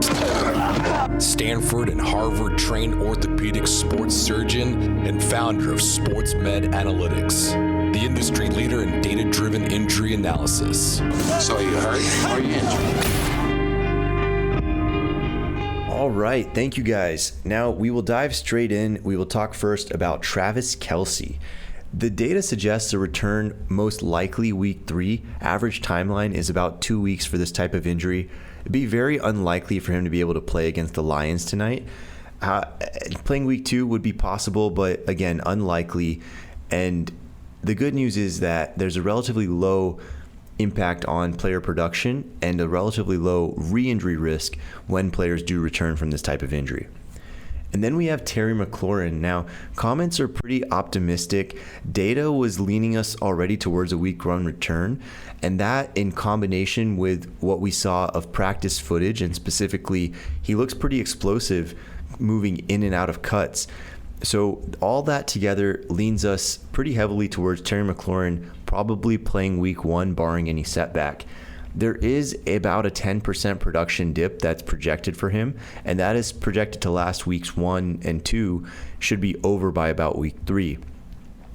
Speaker 10: Stanford and Harvard-trained orthopedic sports surgeon and founder of Sports Med Analytics, the industry leader in data-driven injury analysis.
Speaker 9: So are you hurt or are you injured?
Speaker 11: All right, thank you guys. Now we will dive straight in. We will talk first about Travis Kelce. The data suggests a return most likely week 3. Average timeline is about 2 weeks for this type of injury. It'd be very unlikely for him to be able to play against the Lions tonight. Playing week 2 would be possible, but again, unlikely. And the good news is that there's a relatively low impact on player production and a relatively low re-injury risk when players do return from this type of injury. And then we have Terry McLaurin. Now, comments are pretty optimistic. Data was leaning us already towards a week 1 return, and that in combination with what we saw of practice footage, and specifically, he looks pretty explosive moving in and out of cuts. So all that together leans us pretty heavily towards Terry McLaurin probably playing week 1 barring any setback. There is about a 10% production dip that's projected for him, and that is projected to last weeks 1 and 2, should be over by about week 3.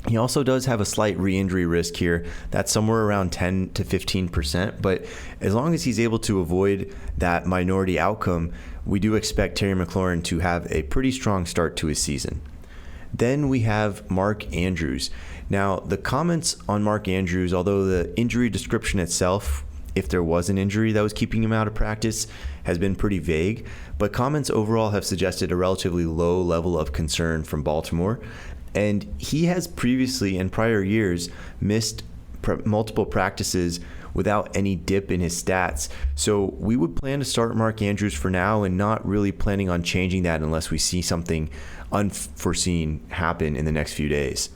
Speaker 11: He also does have a slight re-injury risk here. That's somewhere around 10 to 15%, but as long as he's able to avoid that minority outcome, we do expect Terry McLaurin to have a pretty strong start to his season. Then we have Mark Andrews. Now, the comments on Mark Andrews, although the injury description itself, if there was an injury that was keeping him out of practice, has been pretty vague, but comments overall have suggested a relatively low level of concern from Baltimore. And he has previously, in prior years, missed multiple practices without any dip in his stats. So we would plan to start Mark Andrews for now and not really planning on changing that unless we see something unforeseen happen in the next few days.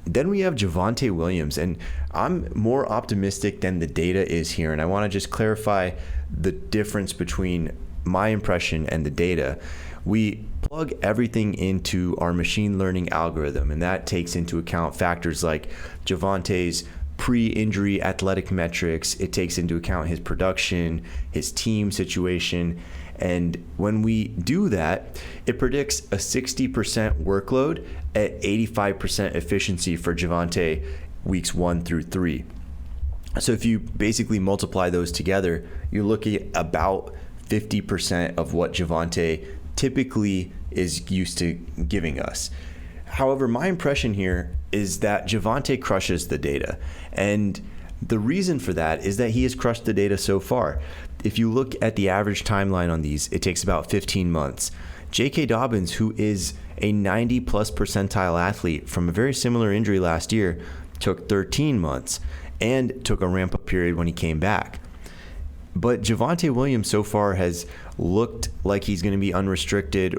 Speaker 11: Then we have Javonte Williams, and I'm more optimistic than the data is here, and I want to just clarify the difference between my impression and the data. We plug everything into our machine learning algorithm, and that takes into account factors like Javonte's pre-injury athletic metrics. It takes into account his production, his team situation, and when we do that, it predicts a 60% workload at 85% efficiency for Javonte weeks 1 through 3. So if you basically multiply those together, you're looking at about 50% of what Javonte typically is used to giving us. However, my impression here is that Javonte crushes the data. And the reason for that is that he has crushed the data so far. If you look at the average timeline on these, it takes about 15 months. J.K. Dobbins, who is a 90-plus percentile athlete from a very similar injury last year, took 13 months and took a ramp-up period when he came back. But Javonte Williams so far has looked like he's going to be unrestricted,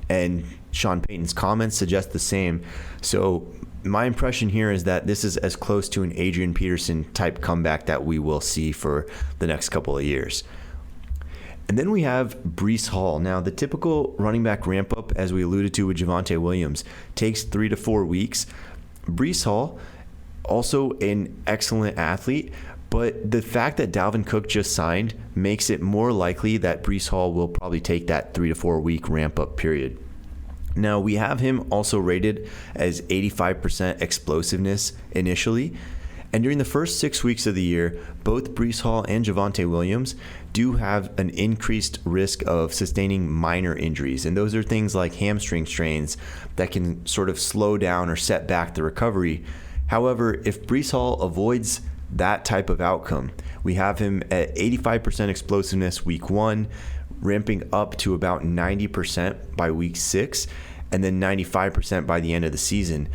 Speaker 11: and Sean Payton's comments suggest the same. So my impression here is that this is as close to an Adrian Peterson type comeback that we will see for the next couple of years. And then we have Breece Hall. Now, the typical running back ramp up, as we alluded to with Javonte Williams, takes 3 to 4 weeks. Breece Hall, also an excellent athlete, but the fact that Dalvin Cook just signed makes it more likely that Breece Hall will probably take that 3 to 4 week ramp up period. Now, we have him also rated as 85% explosiveness initially. And during the first 6 weeks of the year, both Breece Hall and Javonte Williams do have an increased risk of sustaining minor injuries. And those are things like hamstring strains that can sort of slow down or set back the recovery. However, if Breece Hall avoids that type of outcome, we have him at 85% explosiveness week 1, ramping up to about 90% by week 6, and then 95% by the end of the season.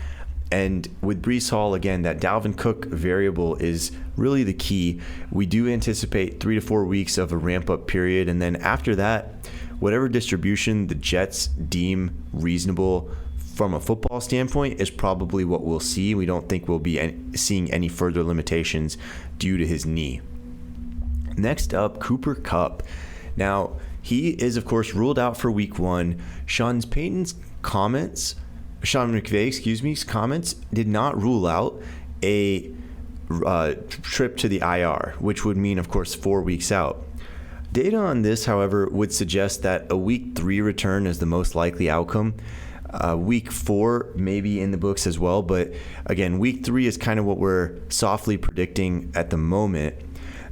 Speaker 11: And with Breece Hall, again, that Dalvin Cook variable is really the key. We do anticipate 3 to 4 weeks of a ramp-up period, and then after that, whatever distribution the Jets deem reasonable from a football standpoint is probably what we'll see. We don't think we'll be seeing any further limitations due to his knee. Next up, Cooper Kupp. Now, he is, of course, ruled out for week 1. Sean McVay's comments did not rule out a trip to the IR, which would mean, of course, 4 weeks out. Data on this, however, would suggest that a week 3 return is the most likely outcome. Week 4 may be in the books as well, but again, week 3 is kind of what we're softly predicting at the moment.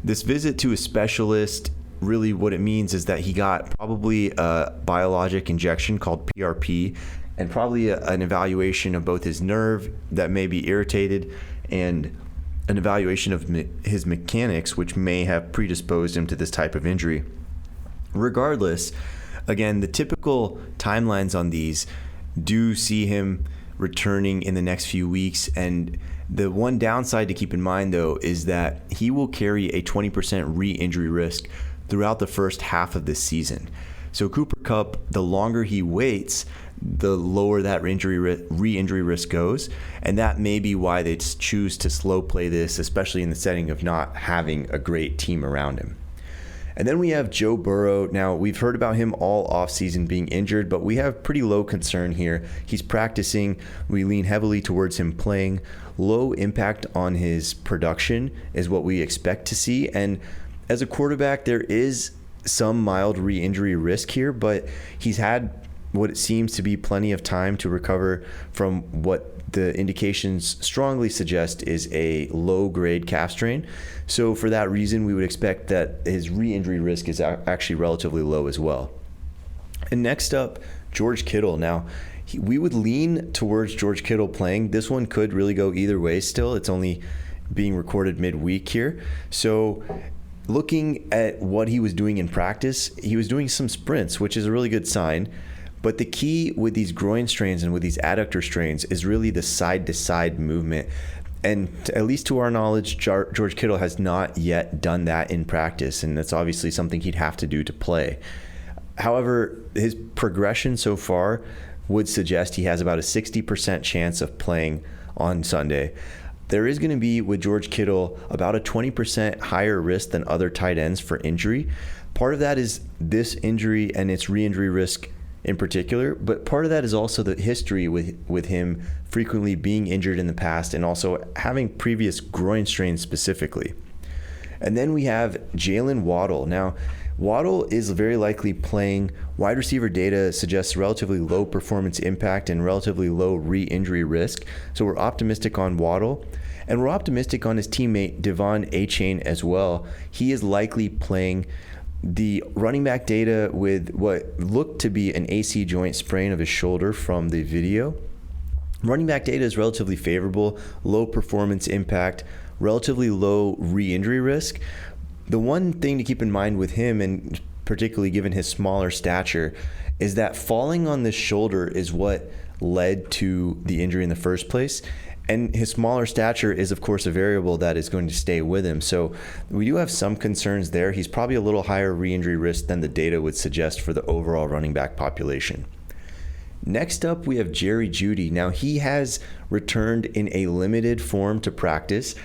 Speaker 11: This visit to a specialist, really what it means is that he got probably a biologic injection called PRP, and probably an evaluation of both his nerve that may be irritated and an evaluation of his mechanics, which may have predisposed him to this type of injury. Regardless, again, the typical timelines on these do see him returning in the next few weeks, and the one downside to keep in mind, though, is that he will carry a 20% re-injury risk throughout the first half of this season. So Cooper Kupp, the longer he waits, the lower that re-injury risk goes, and that may be why they choose to slow play this, especially in the setting of not having a great team around him. And then we have Joe Burrow. Now, we've heard about him all offseason being injured, but we have pretty low concern here. He's practicing. We lean heavily towards him playing. Low impact on his production is what we expect to see. And as a quarterback, there is some mild re-injury risk here, but he's had what it seems to be plenty of time to recover from what the indications strongly suggest is a low-grade calf strain. So for that reason, we would expect that his re-injury risk is actually relatively low as well. And next up, George Kittle. Now, we would lean towards George Kittle playing. This one could really go either way still. It's only being recorded midweek here. So looking at what he was doing in practice, he was doing some sprints, which is a really good sign. But the key with these groin strains and with these adductor strains is really the side-to-side movement. And at least to our knowledge, George Kittle has not yet done that in practice, and that's obviously something he'd have to do to play. However, his progression so far would suggest he has about a 60% chance of playing on Sunday. There is going to be, with George Kittle, about a 20% higher risk than other tight ends for injury. Part of that is this injury and its re-injury risk in particular, but part of that is also the history with him frequently being injured in the past and also having previous groin strains specifically. And then we have Jalen Waddle. Now, Waddle is very likely playing. Wide receiver data suggests relatively low performance impact and relatively low re-injury risk. So we're optimistic on Waddle. And we're optimistic on his teammate, Devon Achane, as well. He is likely playing. The running back data with what looked to be an AC joint sprain of his shoulder from the video. Running back data is relatively favorable, low performance impact, relatively low re-injury risk. The one thing to keep in mind with him, and particularly given his smaller stature, is that falling on this shoulder is what led to the injury in the first place. And his smaller stature is, of course, a variable that is going to stay with him. So we do have some concerns there. He's probably a little higher re-injury risk than the data would suggest for the overall running back population. Next up, we have Jerry Jeudy. Now, he has returned in a limited form to practice.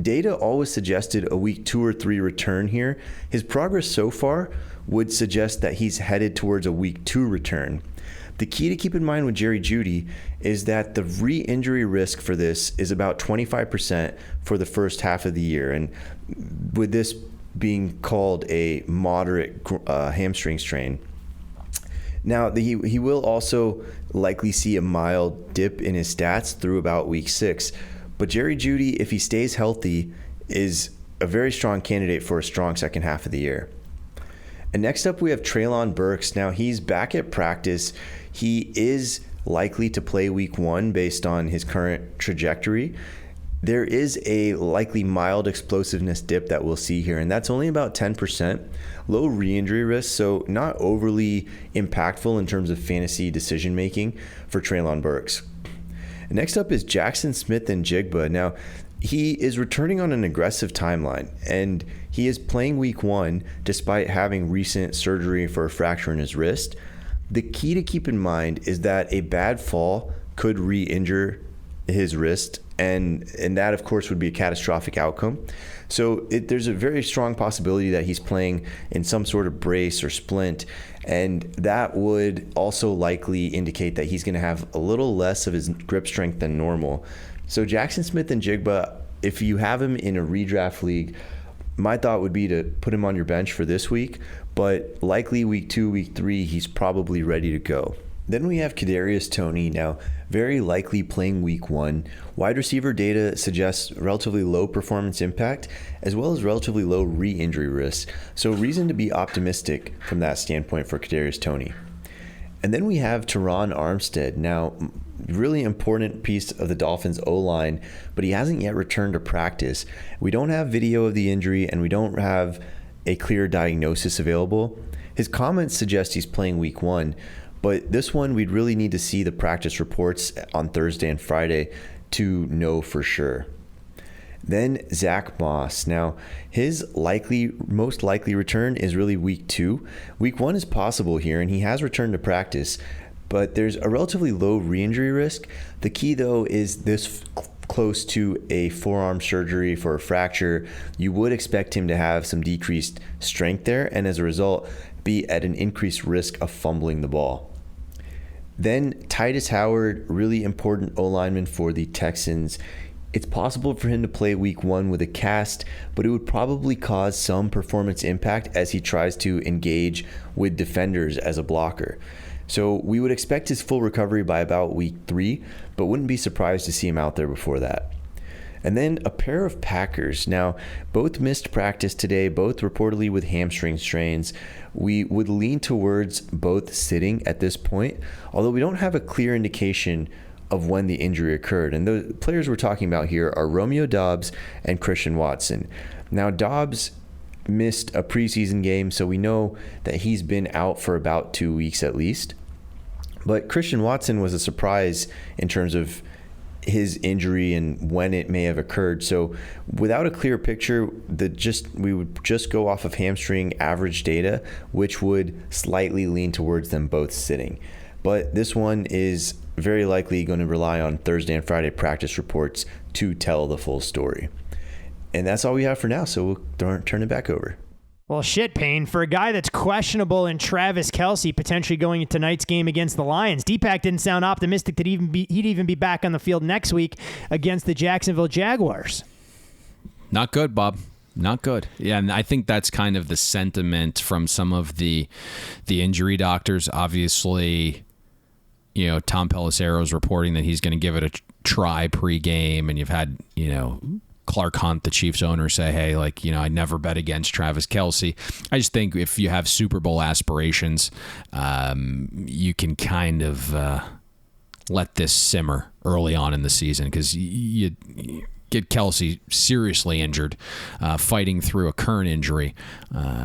Speaker 11: Data always suggested a week 2 or 3 return here. His progress so far would suggest that he's headed towards a week 2 return. The key to keep in mind with Jerry Jeudy is that the re-injury risk for this is about 25% for the first half of the year. And with this being called a moderate hamstring strain. Now, he will also likely see a mild dip in his stats through about week 6. But Jerry Jeudy, if he stays healthy, is a very strong candidate for a strong second half of the year. And next up, we have Treylon Burks. Now, he's back at practice. He is likely to play week 1 based on his current trajectory. There is a likely mild explosiveness dip that we'll see here, and that's only about 10%. Low re-injury risk, so not overly impactful in terms of fantasy decision-making for Treylon Burks. Next up is Jackson Smith-Njigba. Now, he is returning on an aggressive timeline, and he is playing week 1 despite having recent surgery for a fracture in his wrist. The key to keep in mind is that a bad fall could re-injure his wrist, and that, of course, would be a catastrophic outcome. So there's a very strong possibility that he's playing in some sort of brace or splint, and that would also likely indicate that he's going to have a little less of his grip strength than normal. So Jackson Smith-Njigba, if you have him in a redraft league, my thought would be to put him on your bench for this week, but likely week 2, week 3, he's probably ready to go. Then we have Kadarius Toney, now very likely playing week 1. Wide receiver data suggests relatively low performance impact as well as relatively low re-injury risk. So reason to be optimistic from that standpoint for Kadarius Toney. And then we have Teron Armstead. Now, really important piece of the Dolphins O-line, but he hasn't yet returned to practice. We don't have video of the injury and we don't have a clear diagnosis available. His comments suggest he's playing week 1, but this one we'd really need to see the practice reports on Thursday and Friday to know for sure. Then Zach Moss. Now, his most likely return is really week 2. Week 1 is possible here, and he has returned to practice, but there's a relatively low re-injury risk. The key, though, is this close to a forearm surgery for a fracture. You would expect him to have some decreased strength there, and as a result, be at an increased risk of fumbling the ball. Then Titus Howard, really important O-lineman for the Texans. It's possible for him to play week 1 with a cast, but it would probably cause some performance impact as he tries to engage with defenders as a blocker. So we would expect his full recovery by about week 3, but wouldn't be surprised to see him out there before that. And then a pair of Packers. Now, both missed practice today, both reportedly with hamstring strains. We would lean towards both sitting at this point, although we don't have a clear indication of when the injury occurred. And the players we're talking about here are Romeo Doubs and Christian Watson. Now, Doubs missed a preseason game, so we know that he's been out for about 2 weeks at least. But Christian Watson was a surprise in terms of his injury and when it may have occurred. So without a clear picture, we would just go off of hamstring average data, which would slightly lean towards them both sitting. But this one is very likely going to rely on Thursday and Friday practice reports to tell the full story. And that's all we have for now, so we'll turn it back over.
Speaker 7: Well, shit, Payne. For a guy that's questionable in Travis Kelce potentially going into tonight's game against the Lions, Deepak didn't sound optimistic that he'd even be back on the field next week against the Jacksonville Jaguars.
Speaker 8: Not good, Bob. Not good. Yeah, and I think that's kind of the sentiment from some of the injury doctors. Obviously, you know, Tom Pelissero's reporting that he's going to give it a try pregame, and you've had, you know, Clark Hunt, the Chiefs owner, say, hey, like, you know, I never bet against Travis Kelce. I just think if you have Super Bowl aspirations, you can kind of let this simmer early on in the season, because you get Kelce seriously injured, fighting through a current injury,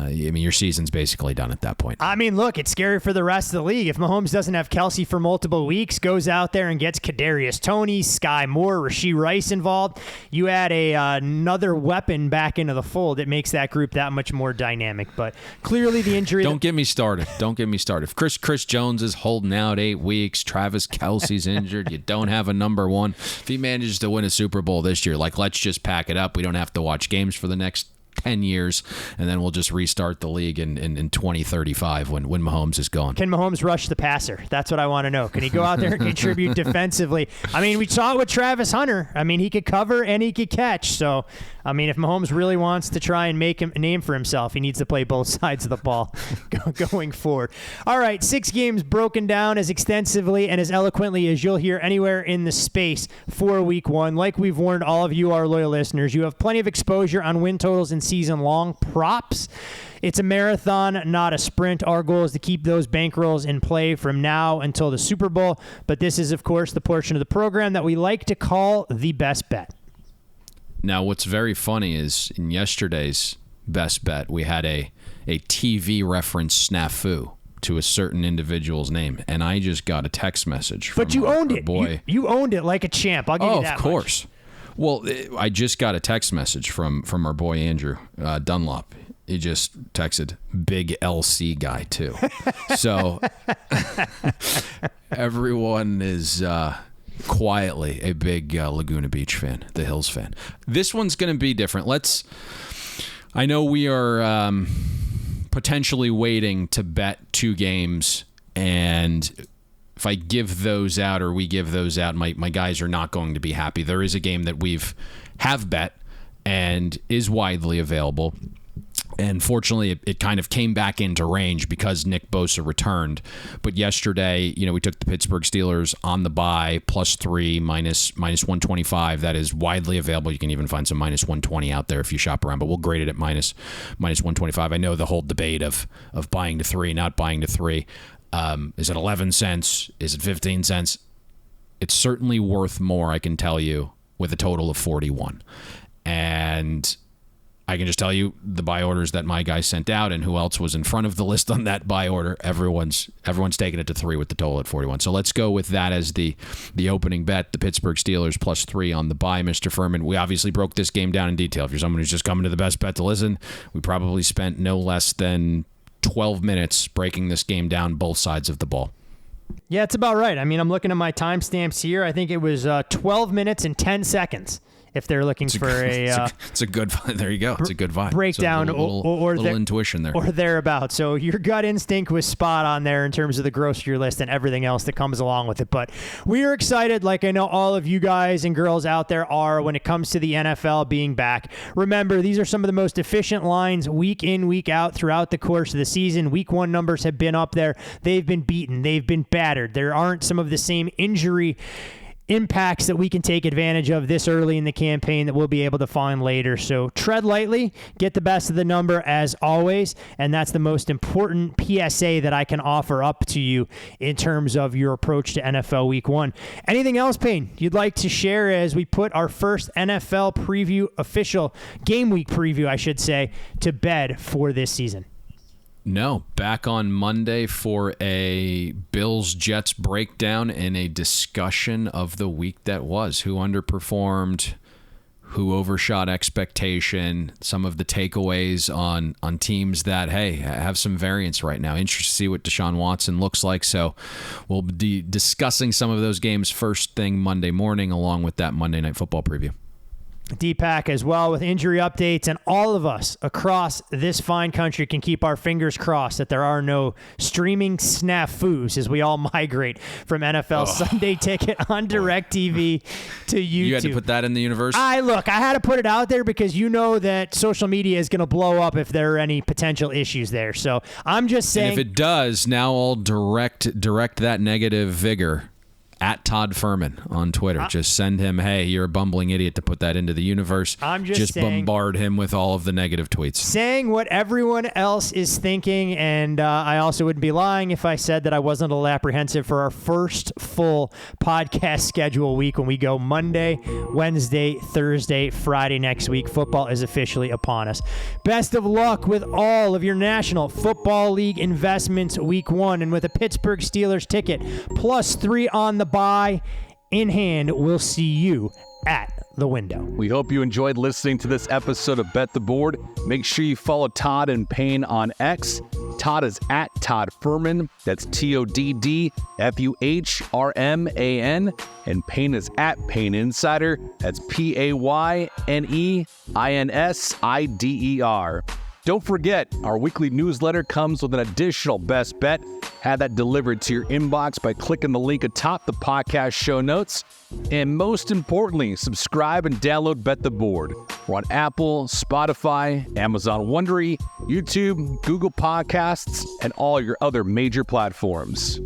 Speaker 8: your season's basically done at that point.
Speaker 7: I mean, look, it's scary for the rest of the league. If Mahomes doesn't have Kelce for multiple weeks, goes out there and gets Kadarius Toney, Sky Moore, Rashee Rice involved, you add another weapon back into the fold. It makes that group that much more dynamic. But clearly the injury...
Speaker 8: Don't get me started. If Chris Jones is holding out 8 weeks, Travis Kelce's injured, you don't have a number one. If he manages to win a Super Bowl this year, let's just pack it up. We don't have to watch games for the next 10 years, and then we'll just restart the league in 2035 when Mahomes is gone.
Speaker 7: Can Mahomes rush the passer? That's what I want to know. Can he go out there and contribute defensively? I mean, we saw it with Travis Hunter. I mean, he could cover and he could catch. So, I mean, if Mahomes really wants to try and make a name for himself, he needs to play both sides of the ball going forward. All right, 6 games broken down as extensively and as eloquently as you'll hear anywhere in the space for Week 1. Like we've warned all of you, our loyal listeners, you have plenty of exposure on win totals and season-long props. It's a marathon, not a sprint. Our goal is to keep those bankrolls in play from now until the Super Bowl. But this is, of course, the portion of the program that we like to call the best bet.
Speaker 8: Now, what's very funny is in yesterday's best bet, we had a TV reference snafu to a certain individual's name, and I just got a text message from
Speaker 7: But you owned it.
Speaker 8: Boy.
Speaker 7: You owned it like a champ. I'll give you that
Speaker 8: of course.
Speaker 7: Much.
Speaker 8: Well, I just got a text message from our boy Andrew Dunlop. He just texted, big LC guy, too. So everyone is quietly a big Laguna Beach fan, the Hills fan. This one's going to be different. I know we are potentially waiting to bet 2 games, and if I give those out or we give those out, my guys are not going to be happy. There is a game that have bet and is widely available. And fortunately, it kind of came back into range because Nick Bosa returned. But yesterday, we took the Pittsburgh Steelers on the bye, +3, minus 125. That is widely available. You can even find some minus 120 out there if you shop around. But we'll grade it at minus 125. I know the whole debate of buying to 3, not buying to 3. Is it 11 cents? Is it 15 cents? It's certainly worth more, I can tell you, with a total of 41. And I can just tell you the buy orders that my guys sent out and who else was in front of the list on that buy order. Everyone's taking it to 3 with the total at 41. So let's go with that as the opening bet. The Pittsburgh Steelers +3 on the buy. Mr. Fuhrman, we obviously broke this game down in detail. If you're someone who's just coming to the best bet to listen, we probably spent no less than 12 minutes breaking this game down, both sides of the ball.
Speaker 7: Yeah, it's about right. I mean, I'm looking at my timestamps here. I think it was 12 minutes and 10 seconds. If they're looking it's a
Speaker 8: good there you go. It's a good vibe.
Speaker 7: Breakdown
Speaker 8: or little intuition there.
Speaker 7: Or thereabouts. So your gut instinct was spot on there in terms of the grocery list and everything else that comes along with it. But we are excited, like I know all of you guys and girls out there are, when it comes to the NFL being back. Remember, these are some of the most efficient lines week in, week out throughout the course of the season. Week 1 numbers have been up there. They've been beaten. They've been battered. There aren't some of the same injury impacts that we can take advantage of this early in the campaign that we'll be able to find later. So tread lightly, get the best of the number as always, and that's the most important PSA that I can offer up to you in terms of your approach to NFL Week 1. Anything else, Payne, you'd like to share as we put our first NFL preview, official game week preview, I should say, to bed for this season?
Speaker 8: No, back on Monday for a Bills-Jets breakdown and a discussion of the week that was. Who underperformed, who overshot expectation, some of the takeaways on teams that, hey, have some variance right now. Interested to see what Deshaun Watson looks like. So we'll be discussing some of those games first thing Monday morning along with that Monday Night Football preview.
Speaker 7: Deepak as well with injury updates, and all of us across this fine country can keep our fingers crossed that there are no streaming snafus as we all migrate from NFL Sunday Ticket on DirecTV to YouTube.
Speaker 8: You had to put that in the universe?
Speaker 7: I had to put it out there because you know that social media is going to blow up if there are any potential issues there. So I'm just saying.
Speaker 8: And if it does, now I'll direct that negative vigor At Todd Fuhrman on Twitter. Just send him, hey, you're a bumbling idiot to put that into the universe.
Speaker 7: I'm just saying,
Speaker 8: bombard him with all of the negative tweets.
Speaker 7: Saying what everyone else is thinking, and I also wouldn't be lying if I said that I wasn't a little apprehensive for our first full podcast schedule week when we go Monday, Wednesday, Thursday, Friday next week. Football is officially upon us. Best of luck with all of your National Football League investments week 1, and with a Pittsburgh Steelers ticket +3 on the buy in hand, we'll see you at the window.
Speaker 12: We hope you enjoyed listening to this episode of Bet the Board. Make sure you follow Todd and Payne on X. Todd is at Todd Fuhrman. That's TODDFUHRMAN. And Payne is at Payne Insider. That's PAYNEINSIDER. Don't forget, our weekly newsletter comes with an additional best bet. Have that delivered to your inbox by clicking the link atop the podcast show notes. And most importantly, subscribe and download Bet the Board. We're on Apple, Spotify, Amazon Wondery, YouTube, Google Podcasts, and all your other major platforms.